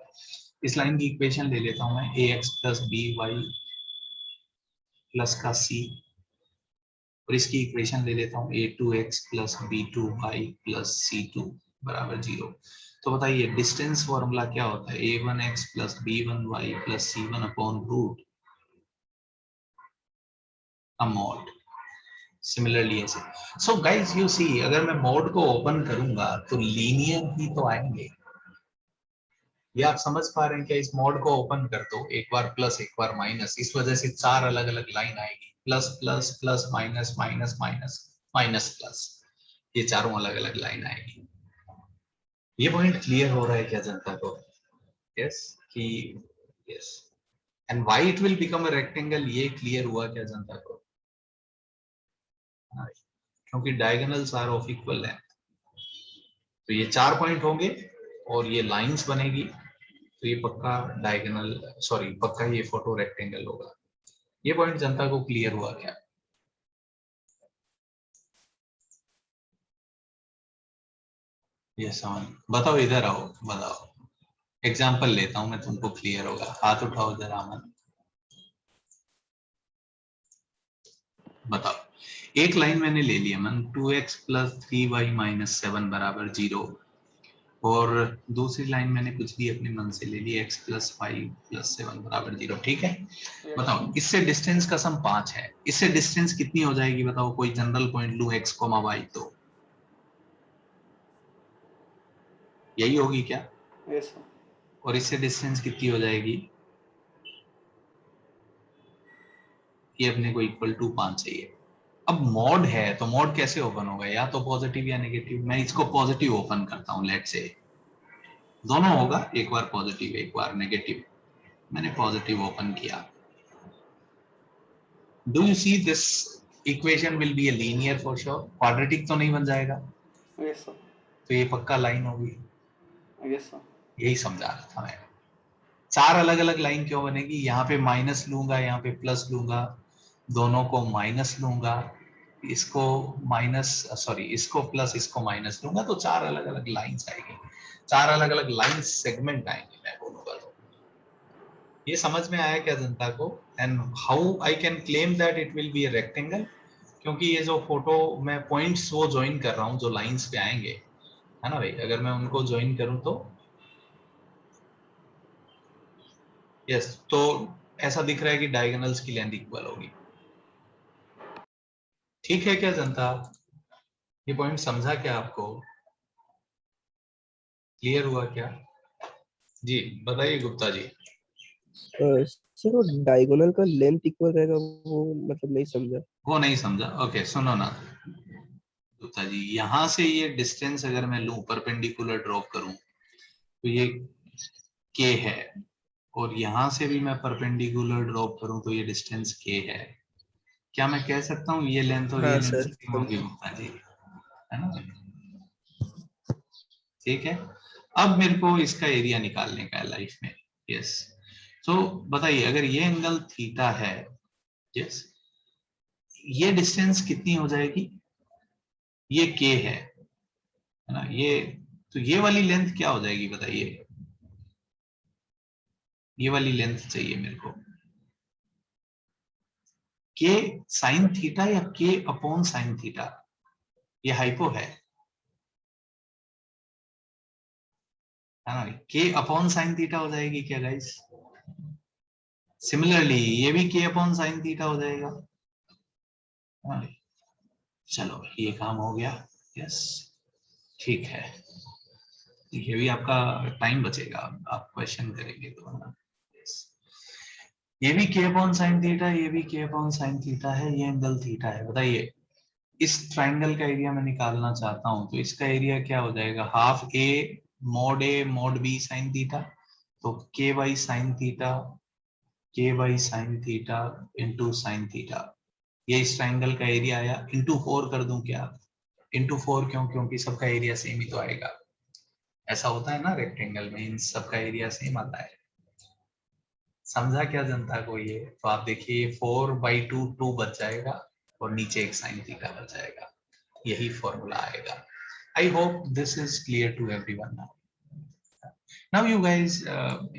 A: इस लाइन की इक्वेशन ले लेता हूँ मैं, ax plus b y plus का c, और इसकी इक्वेशन ले लेता हूँ a2x plus b2 Y plus c2 बराबर 0। तो बताइए डिस्टेंस फॉर्मूला क्या होता है, a1x plus b1y plus c1 upon root a mod. Similarly ऐसे, सो गाइस यू सी, अगर मैं मॉड को ओपन करूंगा तो लीनियर ही तो आएंगे। ये आप समझ पा रहे हैं क्या? इस मॉड को ओपन कर दो, एक बार प्लस एक बार माइनस, इस वजह से चार अलग अलग लाइन आएगी, plus plus plus minus minus minus minus plus, ये चारों अलग अलग लाइन आएगी। ये पॉइंट क्लियर हो रहा है क्या जनता को? यस कि yes, and why it will become a rectangle, ये क्लियर हुआ क्या जनता को? हाँ, क्योंकि diagonals are of equal length, तो ये चार पॉइंट होंगे और ये लाइंस बनेगी, तो ये पक्का डायगोनल, सॉरी पक्का ये फोटो रेक्टेंगल होगा। ये पॉइंट जनता को क्लियर हुआ क्या? ये समझ, बताओ इधर आओ, बताओ, एग्जाम्पल लेता हूं मैं, तुमको क्लियर होगा। हाथ उठाओ जरा मन, बताओ। एक लाइन मैंने ले लिया मन, 2x प्लस 3y माइनस 7 बराबर 0, और दूसरी लाइन मैंने कुछ भी अपने मन से ले ली, x प्लस 5 प्लस 7 बराबर 0, ठीक है? बताओ इससे डिस्टेंस का सम 5 है, इससे डिस्टेंस कितनी हो जाएगी बताओ? कोई जनरल पॉइंट लू x, y, तो यही होगी क्या?
B: Yes sir.
A: और इससे डिस्टेंस कितनी हो जाएगी? ये अपने को इक्वल टू 5 चाहिए। अब मॉड है तो मॉड कैसे ओपन होगा, या तो पॉजिटिव या नेगेटिव। मैं इसको पॉजिटिव ओपन करता हूं, लेट से दोनों होगा, एक बार पॉजिटिव एक बार नेगेटिव। मैंने पॉजिटिव ओपन किया, do you see this equation will be a linear for sure, quadratic तो नहीं बन जाएगा,
B: यस सर।
A: तो ये पक्का लाइन होगी।
B: Yes sir.
A: यही समझा रहा था मैं। चार अलग अलग लाइन क्यों बनेगी, यहाँ पे माइनस लूंगा, यहाँ पे प्लस लूंगा, दोनों को माइनस लूंगा, इसको माइनस, सॉरी इसको प्लस इसको माइनस लूंगा, तो चार अलग अलग लाइंस आएंगी, चार अलग अलग लाइन सेगमेंट आएंगे मैं बोलूंगा तो। ये समझ में आया क्या जनता को? And how I can claim that it will be a rectangle, क्योंकि ये जो फोटो मैं पॉइंट्स वो ज्वाइन कर रहा हूँ जो लाइंस पे आएंगे, है ना भाई? अगर मैं उनको ज्वाइन करूं तो यस, तो ऐसा दिख रहा है कि डायगोनल्स की लेंथ इक्वल होगी। ठीक है क्या जनता? ये पॉइंट समझा क्या आपको? क्लियर हुआ क्या? जी बताइए गुप्ता जी।
C: सर वो डायगोनल का लेंथ इक्वल रहेगा, वो मतलब नहीं समझा।
A: वो नहीं समझा, ओके सुनो ना गुप्ता जी, यहां से ये डिस्टेंस अगर मैं लूं, परपेंडिकुलर ड्रॉप करूं, तो ये k है, और यहां से भी मैं परपेंडिकुलर ड्रॉप करूं तो ये डिस्टेंस k है। क्या मैं कह सकता हूँ ये लेंथ और ये
C: हाँ
A: लेंथ
C: सर,
A: सेम होगी गुप्ता जी, है ना? ठीक है, अब मेरे को इसका एरिया निकालने का है लाइफ में, यस। सो बताइए अगर ये एंगल थीटा है, यस, ये डिस्टेंस कितनी हो जाएगी? ये k है ना, ये, तो ये वाली लेंथ क्या हो जाएगी बताइए? ये वाली लेंथ चाहिए मेरे को, k साइन थीटा या k अपॉन साइन थीटा? ये हाइपो है ना, k अपॉन साइन थीटा हो जाएगी क्या गाइस? सिमिलरली ये भी k अपॉन साइन थीटा हो जाएगा। हाँ, चलो ये काम हो गया, यस, ठीक है, ये भी आपका टाइम बचेगा, आप क्वेश्चन करेंगे तो है ना। Yes. ये भी k अपॉन साइन थीटा, ये भी k अपॉन साइन थीटा है, ये एंगल थीटा है। बताइए इस ट्राइंगल का एरिया मैं निकालना चाहता हूं, तो इसका एरिया क्या हो जाएगा? Half A mod B sine theta, तो के बाई साइन थीटा, के by sine theta into sine theta, ये इस ट्राइंगल का एरिया आया। इंटू 4 कर दूं क्या? इंटू 4 क्यों? क्योंकि सबका एरिया सेम ही तो आएगा, ऐसा होता है ना रेक्टेंगल में, इन सबका एरिया सेम आता है। समझा क्या जनता को ये? तो आप देखिए 4/2 2 बच जाएगा और नीचे एक साइन थीटा बच जाएगा, यही फॉर्मूला आएगा। I hope this is clear to everyone now. Now you guys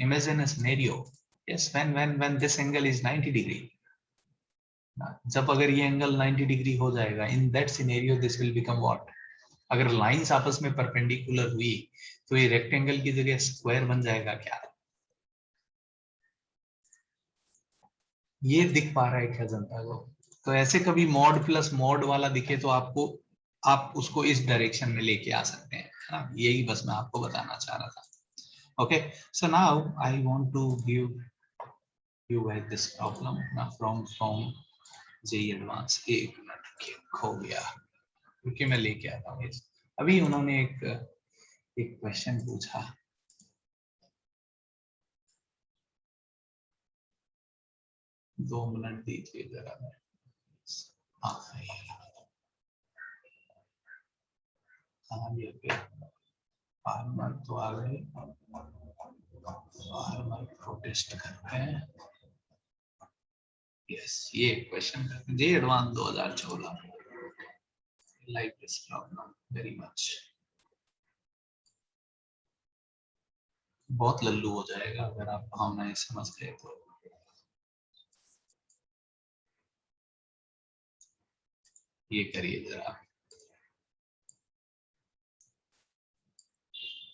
A: imagine a scenario, yes, when this angle is 90 degree. जब अगर ये एंगल 90 डिग्री हो जाएगा, in that scenario this will become what? अगर लाइंस आपस में perpendicular हुई तो ये रेक्टेंगल की जगह स्क्वायर बन जाएगा क्या? ये दिख पा रहा है क्या जनता को? तो ऐसे कभी मॉड प्लस मॉड वाला दिखे तो आपको, आप उसको इस डायरेक्शन में लेके आ सकते हैं, है ना? यही बस मैं आपको बताना चाह रहा था। Okay, so now I want to give you guys this problem now from JEE advance. एक मिनट रुकिए, खो गया, क्योंकि मैं लेके आता हूँ। अभी उन्होंने एक क्वेश्चन पूछा, 2 मिनट दीजिए जरा। हाँ, ये फार्मर तो आ गए, फार्मर प्रोटेस्ट करते हैं। यस, ये क्वेश्चन करते हैं, JEE advance 2014, like this problem very much. बहुत लल्लू हो जाएगा अगर आप भावना नहीं समझ गए तो। ये करिए जरा,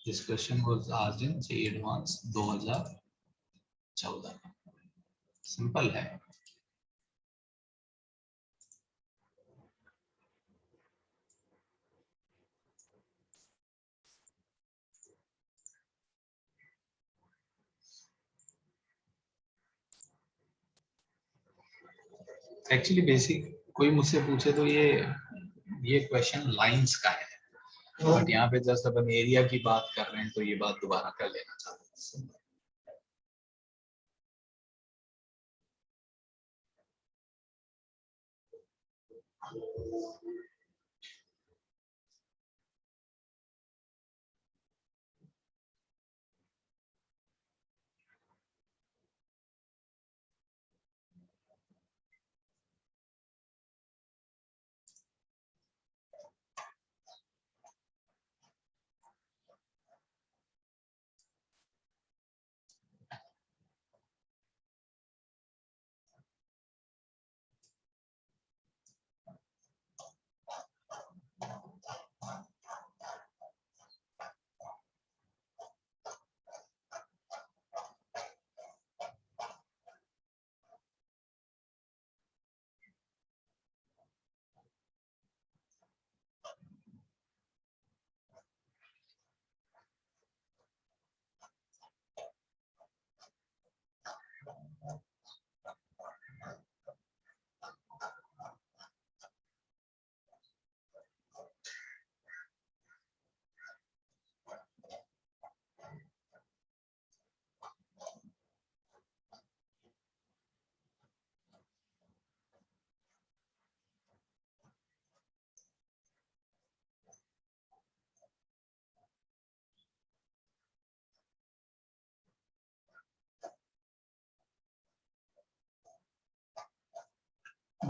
A: this question was asked in J advance 2014। Simple है। एक्चुअली बेसिक कोई मुझसे पूछे तो ये क्वेश्चन लाइंस का है, बट यहाँ पे जस्ट अपन एरिया की बात कर रहे हैं तो ये बात दोबारा कर लेना चाहते हैं।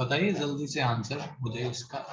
A: बताइए जल्दी से आंसर मुझे इसका।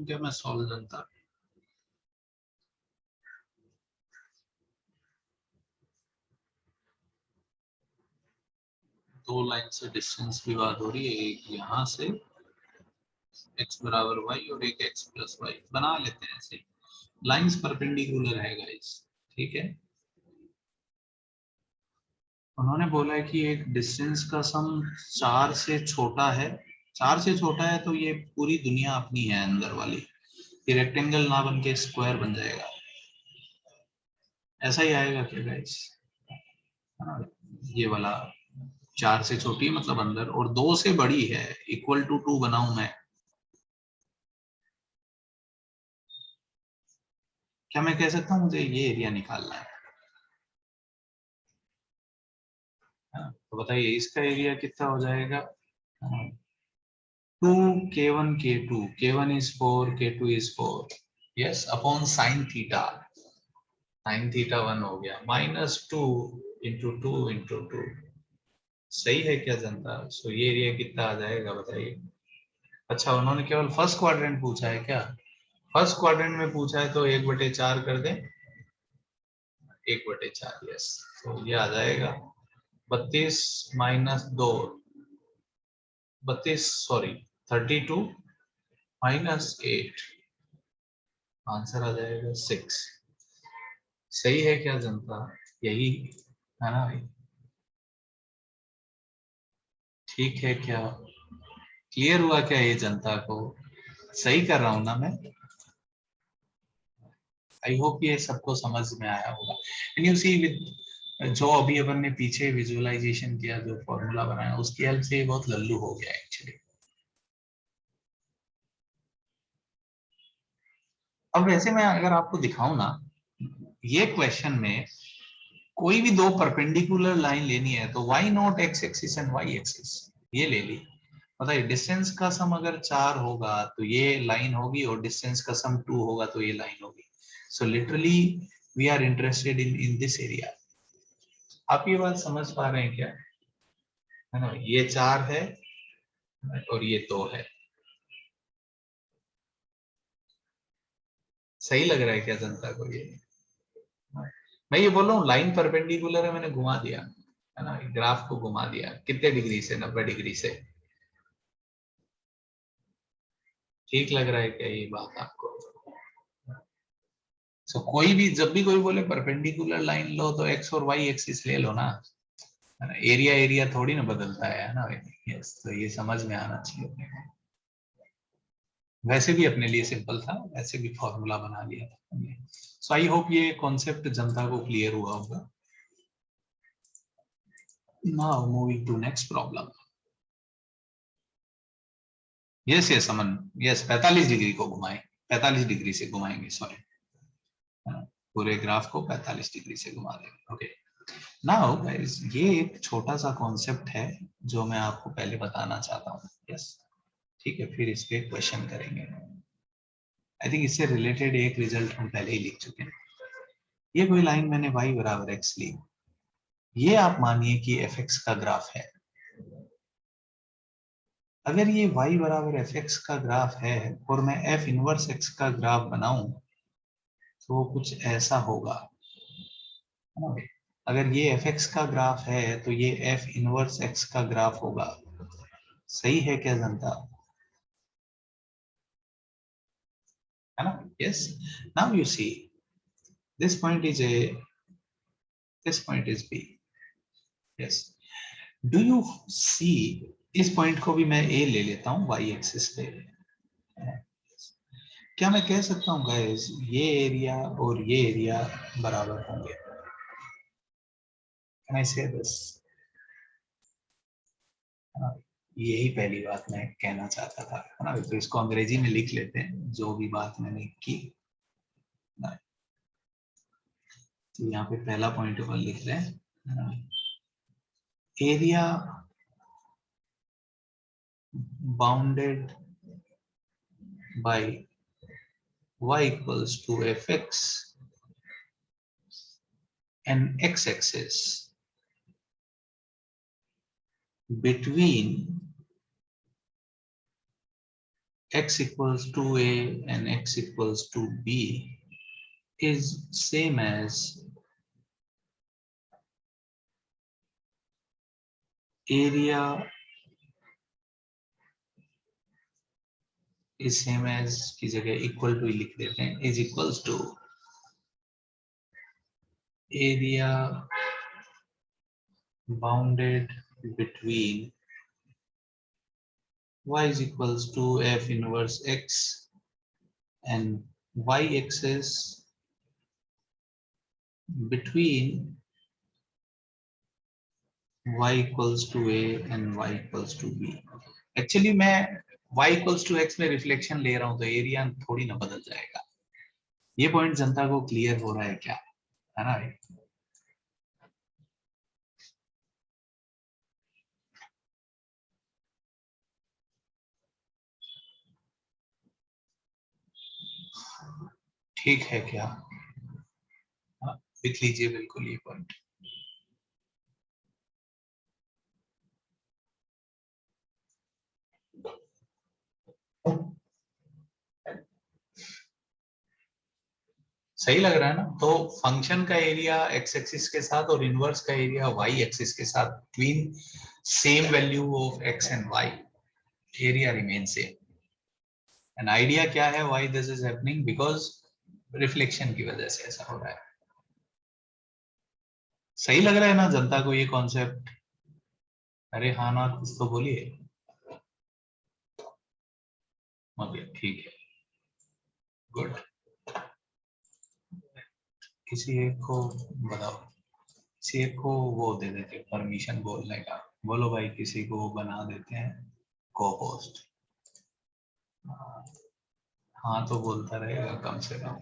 A: क्या मैं सॉल्व जनता, दो लाइन से डिस्टेंस की बात हो रही है, एक यहाँ से x बराबर y और एक x प्लस वाई बना लेते हैं ऐसे। लाइंस परपेंडिकुलर है गाइस, ठीक है। उन्होंने बोला है कि एक डिस्टेंस का सम 4 से छोटा है, 4 से छोटा है तो ये पूरी दुनिया अपनी है अंदर वाली, ये रेक्टेंगल ना बन के स्क्वायर बन जाएगा, ऐसा ही आएगा क्या गाइस? ये वाला 4 से छोटी है मतलब अंदर, और 2 से बड़ी है, इक्वल टू 2 बनाऊं मैं, क्या मैं कह सकता हूँ मुझे ये एरिया निकालना है? तो बताइए इसका एरिया कितना हो जाएगा? 2k1 k1 is 4 k2 is 4, yes upon sine theta, sine theta 1 हो गया, -2 इंटू 2 इंटू 2, सही है क्या जनता? सो ये एरिया कितना आ जाएगा बताइए? अच्छा उन्होंने केवल फर्स्ट क्वाड्रेंट पूछा है क्या? फर्स्ट क्वाड्रेंट में पूछा है तो 1/4 कर दें, 1/4, यस। तो ये आ जाएगा 32 -2, 32 सॉरी 32 -8, आंसर आ जाएगा 6। सही है क्या जनता? यही है ना भाई? ठीक है क्या? क्लियर हुआ क्या ये जनता को? सही कर रहा हूं ना मैं? आई होप ये सबको समझ में आया होगा। एंड यू सी विद जो अभी अपन ने पीछे विजुअलाइजेशन किया, जो फॉर्मूला बनाया, उसकी हेल्प से ये बहुत लल्लू हो गया एक्चुअली। अब वैसे मैं अगर आपको दिखाऊं ना, ये क्वेश्चन में कोई भी दो परपेंडिकुलर लाइन लेनी है तो why not x axis and y axis, ये ले ली। बताइए डिस्टेंस का सम अगर 4 होगा तो ये लाइन होगी, और डिस्टेंस का सम 2 होगा तो ये लाइन होगी। So literally we are interested in this area. आप ये बात समझ पा रहे हैं क्या? है ना, ये 4 है और ये 2 है। सही लग रहा है क्या जनता को ये? मैं ये बोल रहा हूँ लाइन परपेंडिकुलर है, मैंने घुमा दिया है ना, ग्राफ को घुमा दिया कितने डिग्री से? 90 डिग्री से। ठीक लग रहा है क्या ये बात आपको? सो कोई भी जब भी कोई बोले परपेंडिकुलर लाइन लो तो एक्स और वाई एक्सिस ले लो ना, है ना, एरिया एरिया थोड़ी ना बदलता है ना। यस, तो ये समझ में आना चाहिए अपने को। वैसे भी अपने लिए सिंपल था, वैसे भी फॉर्मूला बना लिया था हमने। सो आई होप ये कॉन्सेप्ट जनता को क्लियर हुआ होगा। Now moving to next problem. Yes yes Aman, yes 45 degree को घुमाएं, 45 डिग्री से घुमाएंगे, सॉरी, पूरे ग्राफ को 45 डिग्री से घुमा देंगे। ओके नाउ गाइस, ये एक छोटा सा कॉन्सेप्ट है जो मैं आपको पहले बताना चाहता हूँ। यस ठीक है, फिर इस पे क्वेश्चन करेंगे। आई थिंक इससे रिलेटेड एक रिजल्ट हम पहले ही लिख चुके हैं। ये कोई लाइन मैंने y बराबर x ली, ये आप मानिए कि fx का ग्राफ है। अगर ये y बराबर एफ एक्स का ग्राफ है और मैं एफ इनवर्स एक्स का ग्राफ बनाऊं तो वो कुछ ऐसा होगा, है ना? अगर ये एफ एक्स का ग्राफ है तो ये एफ इनवर्स एक्स का ग्राफ होगा। सही है क्या जनता? है ना? Yes. Now you see this point is A, this point is B. Yes. Do you see, इस पॉइंट को भी मैं ए ले लेता हूं वाई एक्सिस पे। क्या मैं कह सकता हूं गाइस ये एरिया और ये एरिया बराबर होंगे? कैन आई से दिस? यही पहली बात मैं कहना चाहता था, है ना? तो इसको अंग्रेजी में लिख लेते हैं जो भी बात मैंने की। तो यहाँ पे पहला पॉइंट अपन लिख रहे हैं, area bounded bye y equals to fx and x-axis between x equals to a and x equals to b is same as area is same as की जगह equal to ही लिख देते हैं, is equals to area bounded between y is equals to f inverse x and y axis between y equals to a and y equals to b। Actually मैं y equals to x में reflection ले रहा हूं तो area थोड़ी ना बदल जाएगा। ये पॉइंट जनता को क्लियर हो रहा है क्या? है ना? ठीक है क्या? हाँ, लिख लीजिए बिल्कुल ये पॉइंट। सही लग रहा है ना? तो फंक्शन का एरिया एक्स एक्सिस के साथ और इनवर्स का एरिया वाई एक्सिस के साथ between same value of x and y, area remain same. And idea क्या है why this is happening? Because reflection की वजह से ऐसा हो रहा है। सही लग रहा है ना जनता को ये कॉन्सेप्ट? अरे हाँ ना कुछ तो बोलिए। ओके ठीक है, गुड। किसी एक को बताओ, किसी एक को वो दे देते परमिशन बोलने का। बोलो भाई किसी को बना देते हैं को होस्ट। हाँ तो बोलता रहेगा कम से कम।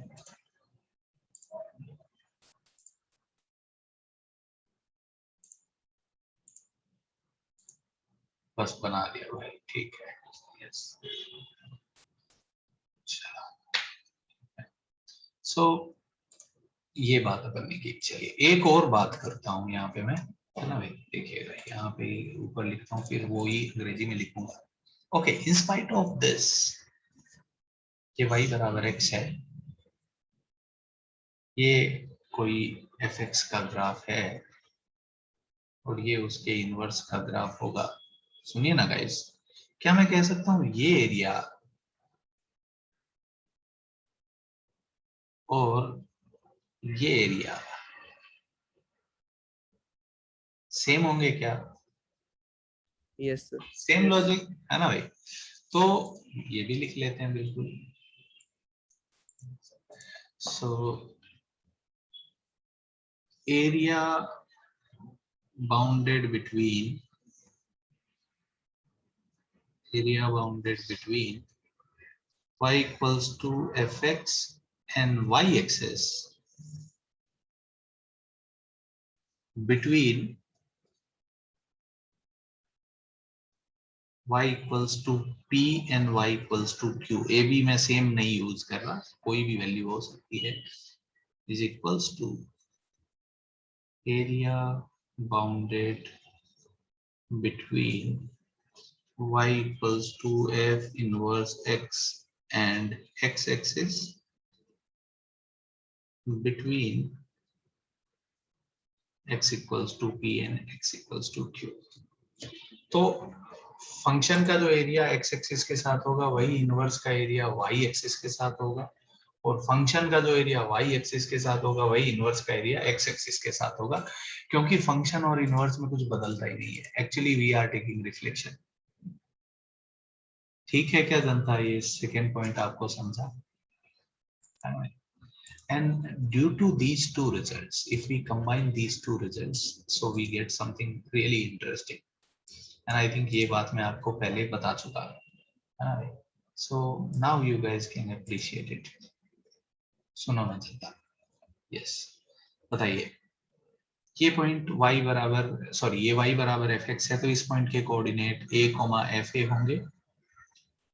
A: बस बना दिया भाई, ठीक है। यस। सो ये बात अपन ने की। चलिए एक और बात करता हूँ यहाँ पे मैं, है ना भाई? देखिएगा यहाँ पे ऊपर लिखता हूँ फिर वो ही अंग्रेजी में लिखूंगा। Okay, in spite of this ये y बराबर x है, ये कोई एफ एक्स का ग्राफ है और ये उसके इनवर्स का ग्राफ होगा। सुनिए ना गाइस, क्या मैं कह सकता हूँ ये एरिया और ये एरिया सेम होंगे क्या?
C: Yes sir.
A: Same
B: Yes.
A: Logic है ना भाई? तो ये भी लिख लेते हैं बिल्कुल। So area bounded between, area bounded between y equals to fx and y axis between y equals to p and y equals to q। a b मैं सेम नहीं यूज कर रहा, कोई भी वैल्यू हो सकती है। is equals to area bounded between y equals to f inverse x and x axis between x equals to p and x equals to q। तो फंक्शन का जो एरिया x एक्सिस के साथ होगा वही इनवर्स का एरिया y एक्सिस के साथ होगा, और फंक्शन का जो एरिया y एक्सिस के साथ होगा वही इनवर्स का एरिया x एक्सिस के साथ होगा, क्योंकि फंक्शन और इनवर्स में कुछ बदलता ही नहीं है। Actually we are taking reflection. ठीक है क्या जनता, ये सेकेंड पॉइंट आपको समझा? And due to these two results, if we combine these two results, so we get something really interesting. And I think ये बात मैं आपको पहले बता चुका हूँ। So now you guys can appreciate it. सुनो ना जनता, yes, बताइए। ये पॉइंट y बराबर, सॉरी ये y बराबर fx है, तो इस पॉइंट के कोऑर्डिनेट a, fa होंगे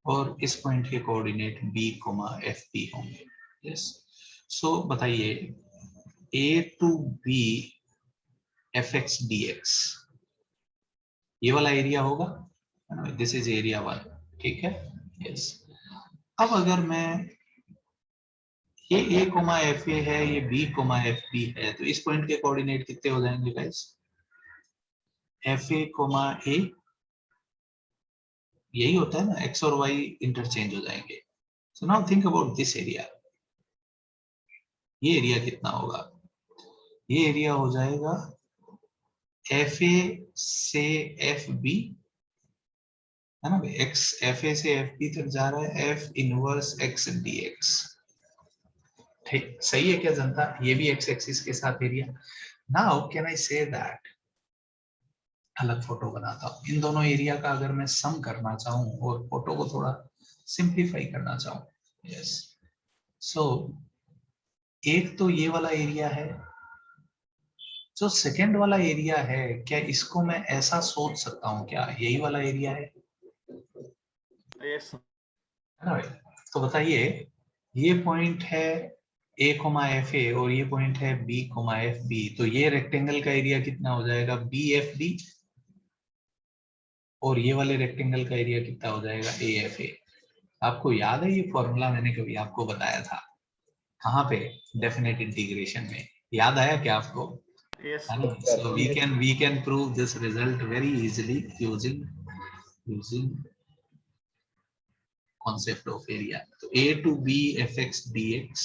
A: और इस पॉइंट के कोऑर्डिनेट b, fb होंगे। यस, सो बताइए a to b fx dx ये वाला एरिया होगा, दिस इज एरिया 1, ठीक है। यस, अब अगर मैं ये a, fa है, ये b, fb है, तो इस पॉइंट के कोऑर्डिनेट कितने हो जाएंगे गाइस? fa, a, यही होता है ना, x और y इंटरचेंज हो जाएंगे। So now think about this area. ये एरिया कितना होगा? ये एरिया हो जाएगा fa से fb, है ना, x fa से fb तक जा रहा है, f इनवर्स x dx। ठीक, सही है क्या जनता? ये भी x एक्सिस के साथ area. Now can I say that, अलग फोटो बनाता हूं, इन दोनों एरिया का अगर मैं सम करना चाहूं और फोटो को थोड़ा सिंप्लीफाई करना चाहूं, यस, सो एक तो ये वाला एरिया है, जो सेकेंड वाला एरिया है, क्या इसको मैं ऐसा सोच सकता हूँ क्या, यही वाला एरिया है?
B: Yes, sir.
A: है ना भाई? तो बताइए, ये पॉइंट है a, fa और ये पॉइंट है b, fb, तो ये रेक्टेंगल का एरिया कितना हो जाएगा? bfd, और ये वाले रेक्टेंगल का एरिया कितना हो जाएगा? afa। आपको याद है ये फॉर्मूला मैंने कभी आपको बताया था, कहाँ पे? डेफिनेट इंटीग्रेशन में। याद आया क्या आपको?
B: Yes,
A: है
B: sir.
A: ना? So we can prove this result very easily using concept of area. तो a to b fx dx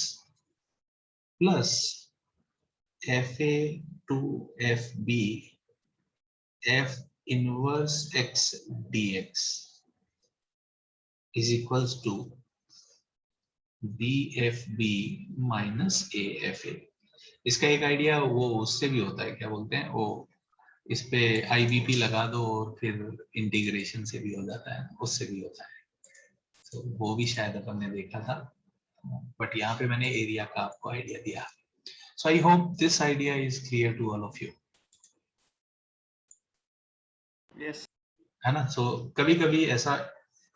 A: plus fa to fb f inverse x dx is equals to bfb minus afa। इसका एक idea वो उससे भी होता है, क्या बोलते हैं वो, इस पे आईबीपी लगा दो और फिर इंटीग्रेशन से भी हो जाता है, उससे भी होता है, तो वो भी शायद अपन ने देखा था, बट यहाँ पे मैंने एरिया का आपको आइडिया दिया। So I hope this idea is clear to all of you,
B: Yes.
A: है ना? सो कभी कभी ऐसा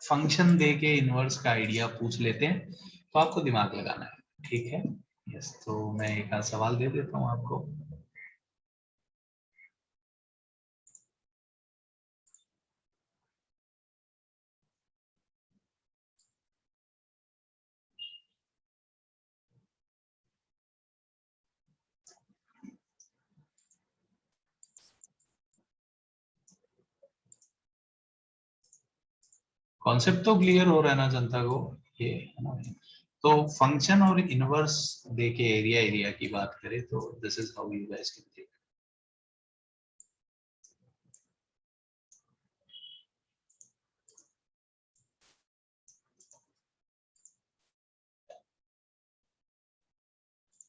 A: फंक्शन दे के इनवर्स का आइडिया पूछ लेते हैं, तो आपको दिमाग लगाना है, ठीक है। यस, तो मैं एक आध सवाल दे देता हूँ आपको। कॉन्सेप्ट तो क्लियर हो रहा है ना जनता को, ये है ना? तो फंक्शन और इनवर्स देके एरिया एरिया की बात करें तो this is how you guys can think.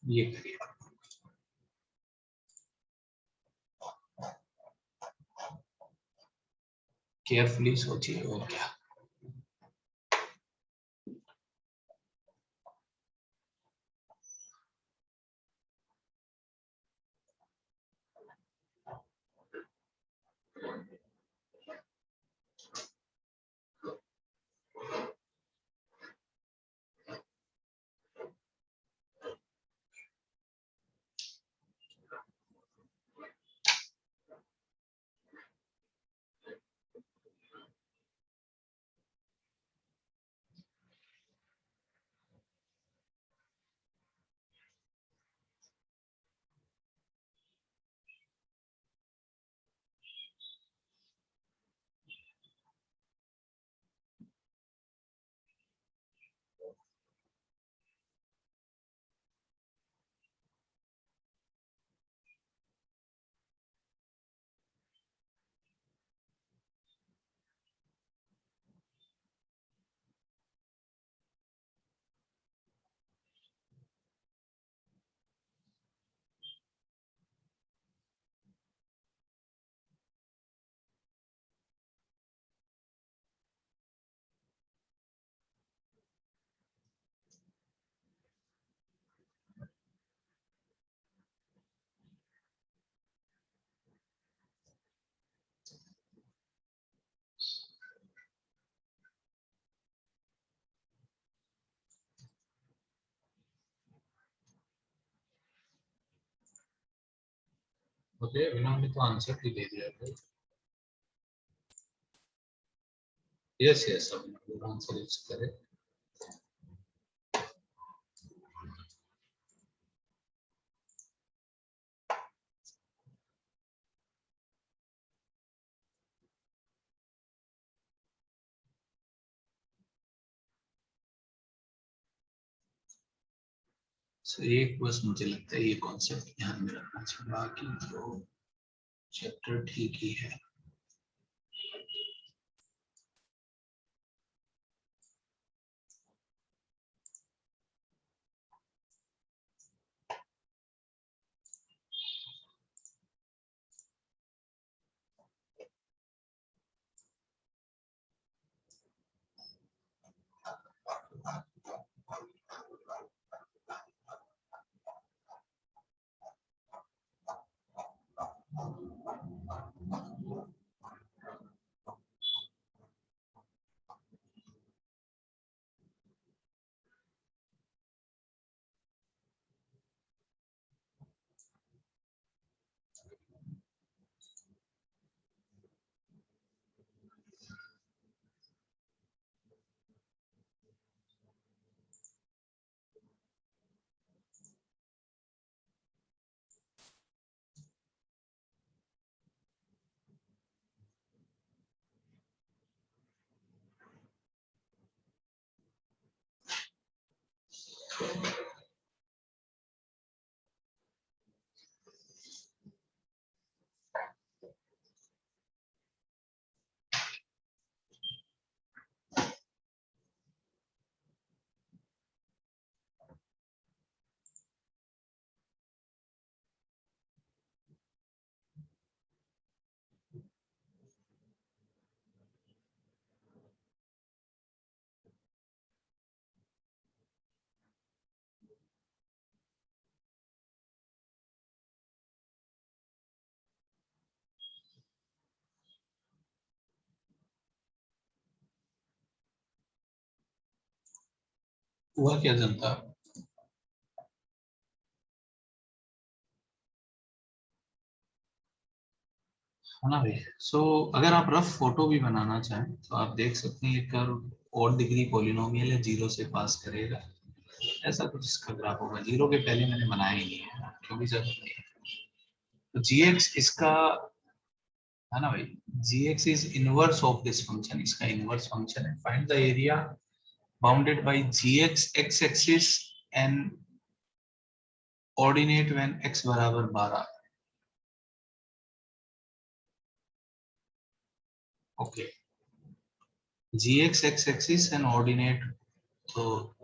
A: ये करिए, केयरफुली सोचिए और क्या। ओके, विनोद ने तो आंसर भी दे दिया है। यस यस, अब आंसर इज करेक्ट। सो एक बस मुझे लगता है ये कॉन्सेप्ट ध्यान में रखना चाहिए, बाकी तो चैप्टर ठीक ही है। हुआ क्या जनता? है ना भाई। सो अगर आप रफ फोटो भी बनाना चाहें तो आप देख सकते हैं, ये कर्व और डिग्री पॉलिनोमियल है, जीरो से पास करेगा, ऐसा कुछ इसका ग्राफ होगा। जीरो के पहले मैंने बनाया ही नहीं है क्योंकि जरूरत नहीं है। तो जी एक्स इसका, है ना भाई, g x is inverse of this function, इसका इनवर्स फंक्शन है। Find the area bounded by g x x axis and ordinate when x बराबर 12। Okay, g x x axis and ordinate, तो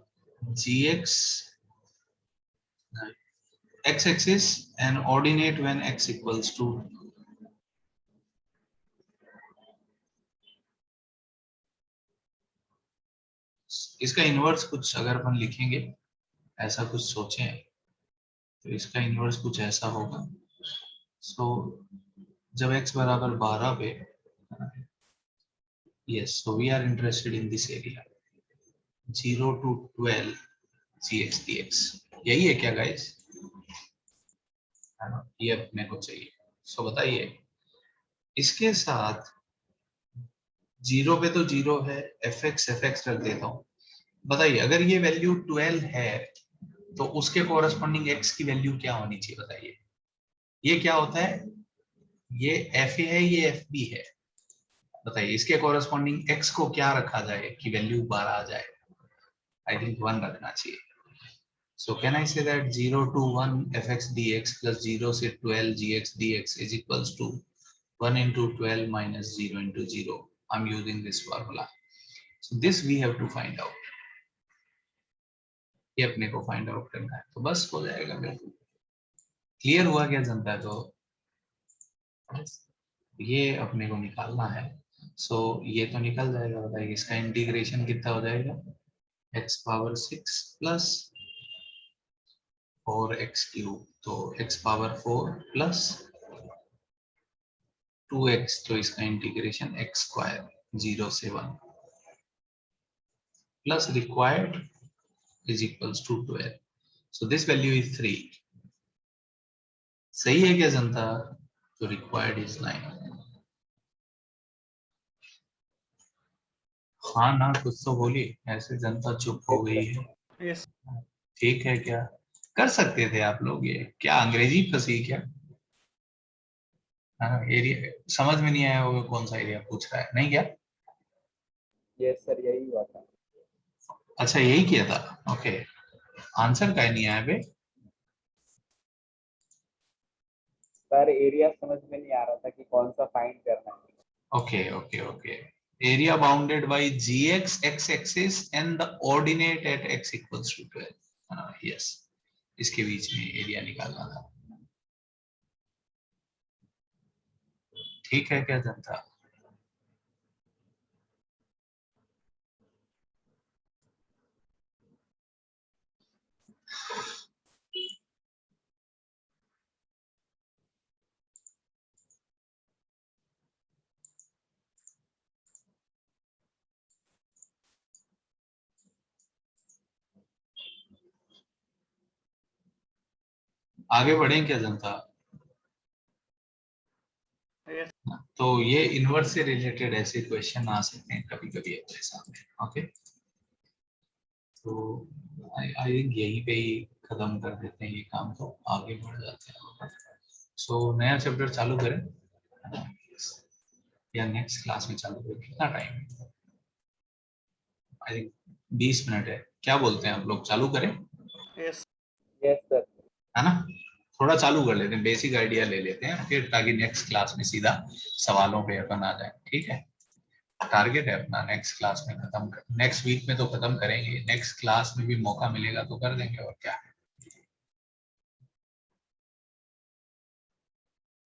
A: g x x axis and ordinate when x equals to, इसका inverse कुछ अगर अपन लिखेंगे, ऐसा कुछ सोचें तो इसका इनवर्स कुछ ऐसा होगा। सो जब x बराबर 12 पे, yes, so we are interested in this area 0 to 12 gx dx, यही है क्या गाइस? है ना, ये अपने को चाहिए। सो बताइए, इसके साथ जीरो पे तो जीरो है, एफ एक्स रख देता हूँ। बताइए अगर ये वैल्यू 12 है तो उसके कोरस्पॉन्डिंग x की वैल्यू क्या होनी चाहिए? बताइए, ये क्या होता है? ये एफ ए है, ये एफ बी है। बताइए इसके कोरस्पॉन्डिंग x को क्या रखा जाए कि वैल्यू 12 आ जाए? आई थिंक 1 रखना चाहिए। सो can I say that 0 to 1 fx dx plus 0 से 12 gx dx is equals to 1 into 12 minus 0 into 0. I'm using this formula. So this we have to find out. ये अपने को फाइंड आउट करना है, तो बस हो जाएगा। बिल्कुल क्लियर हुआ क्या जनता है? तो ये अपने को निकालना है। सो ये तो निकल जाएगा। बताइए इसका इंटीग्रेशन कितना हो जाएगा? x power 6 plus 4x cube, तो x पावर 4 प्लस 2x, तो इसका इंटीग्रेशन x स्क्वायर 0 से 1 plus required is equals to 12। So this value is 3। सही है क्या जनता? तो रिक्वायर्ड इज 9। हाँ ना, कुछ तो बोलिए, ऐसे जनता चुप हो गई है।
B: Yes.
A: ठीक है, क्या कर सकते थे आप लोग? ये क्या अंग्रेजी फंसी क्या? हाँ, एरिया समझ में नहीं आया, वो कौन सा एरिया पूछ रहा है? नहीं क्या?
C: यस सर, यही हुआ था।
A: अच्छा, यही किया था। ओके, आंसर का नहीं आया बे।
C: सर एरिया समझ में नहीं आ रहा था कि कौन सा फाइंड करना है।
A: Okay okay okay, area bounded by gx x axis and the ordinate at x equals to 12। yes, इसके बीच में एरिया निकालना था। ठीक है क्या जनता? आगे बढ़ें क्या जनता?
B: Yes.
A: तो ये इनवर्स से रिलेटेड ऐसे क्वेश्चन आ सकते हैं कभी कभी अपने सामने। ओके, तो आई थिंक यहीं पे ही खत्म कर देते हैं ये काम, तो आगे बढ़ जाते हैं। सो नया चैप्टर चालू करें या नेक्स्ट क्लास में चालू करें? कितना टाइम? आई थिंक 20 मिनट है। क्या बोलते हैं आप लोग, चालू करें?
B: Yes.
C: Yes sir.
A: है ना, थोड़ा चालू कर लेते हैं, बेसिक आइडिया ले लेते हैं फिर, ताकि नेक्स्ट क्लास में सीधा सवालों पे अपन आ जाए। ठीक है, टारगेट है अपना नेक्स्ट क्लास में खत्म कर, नेक्स्ट वीक में तो खत्म करेंगे, नेक्स्ट क्लास में भी मौका मिलेगा तो कर देंगे, और क्या है।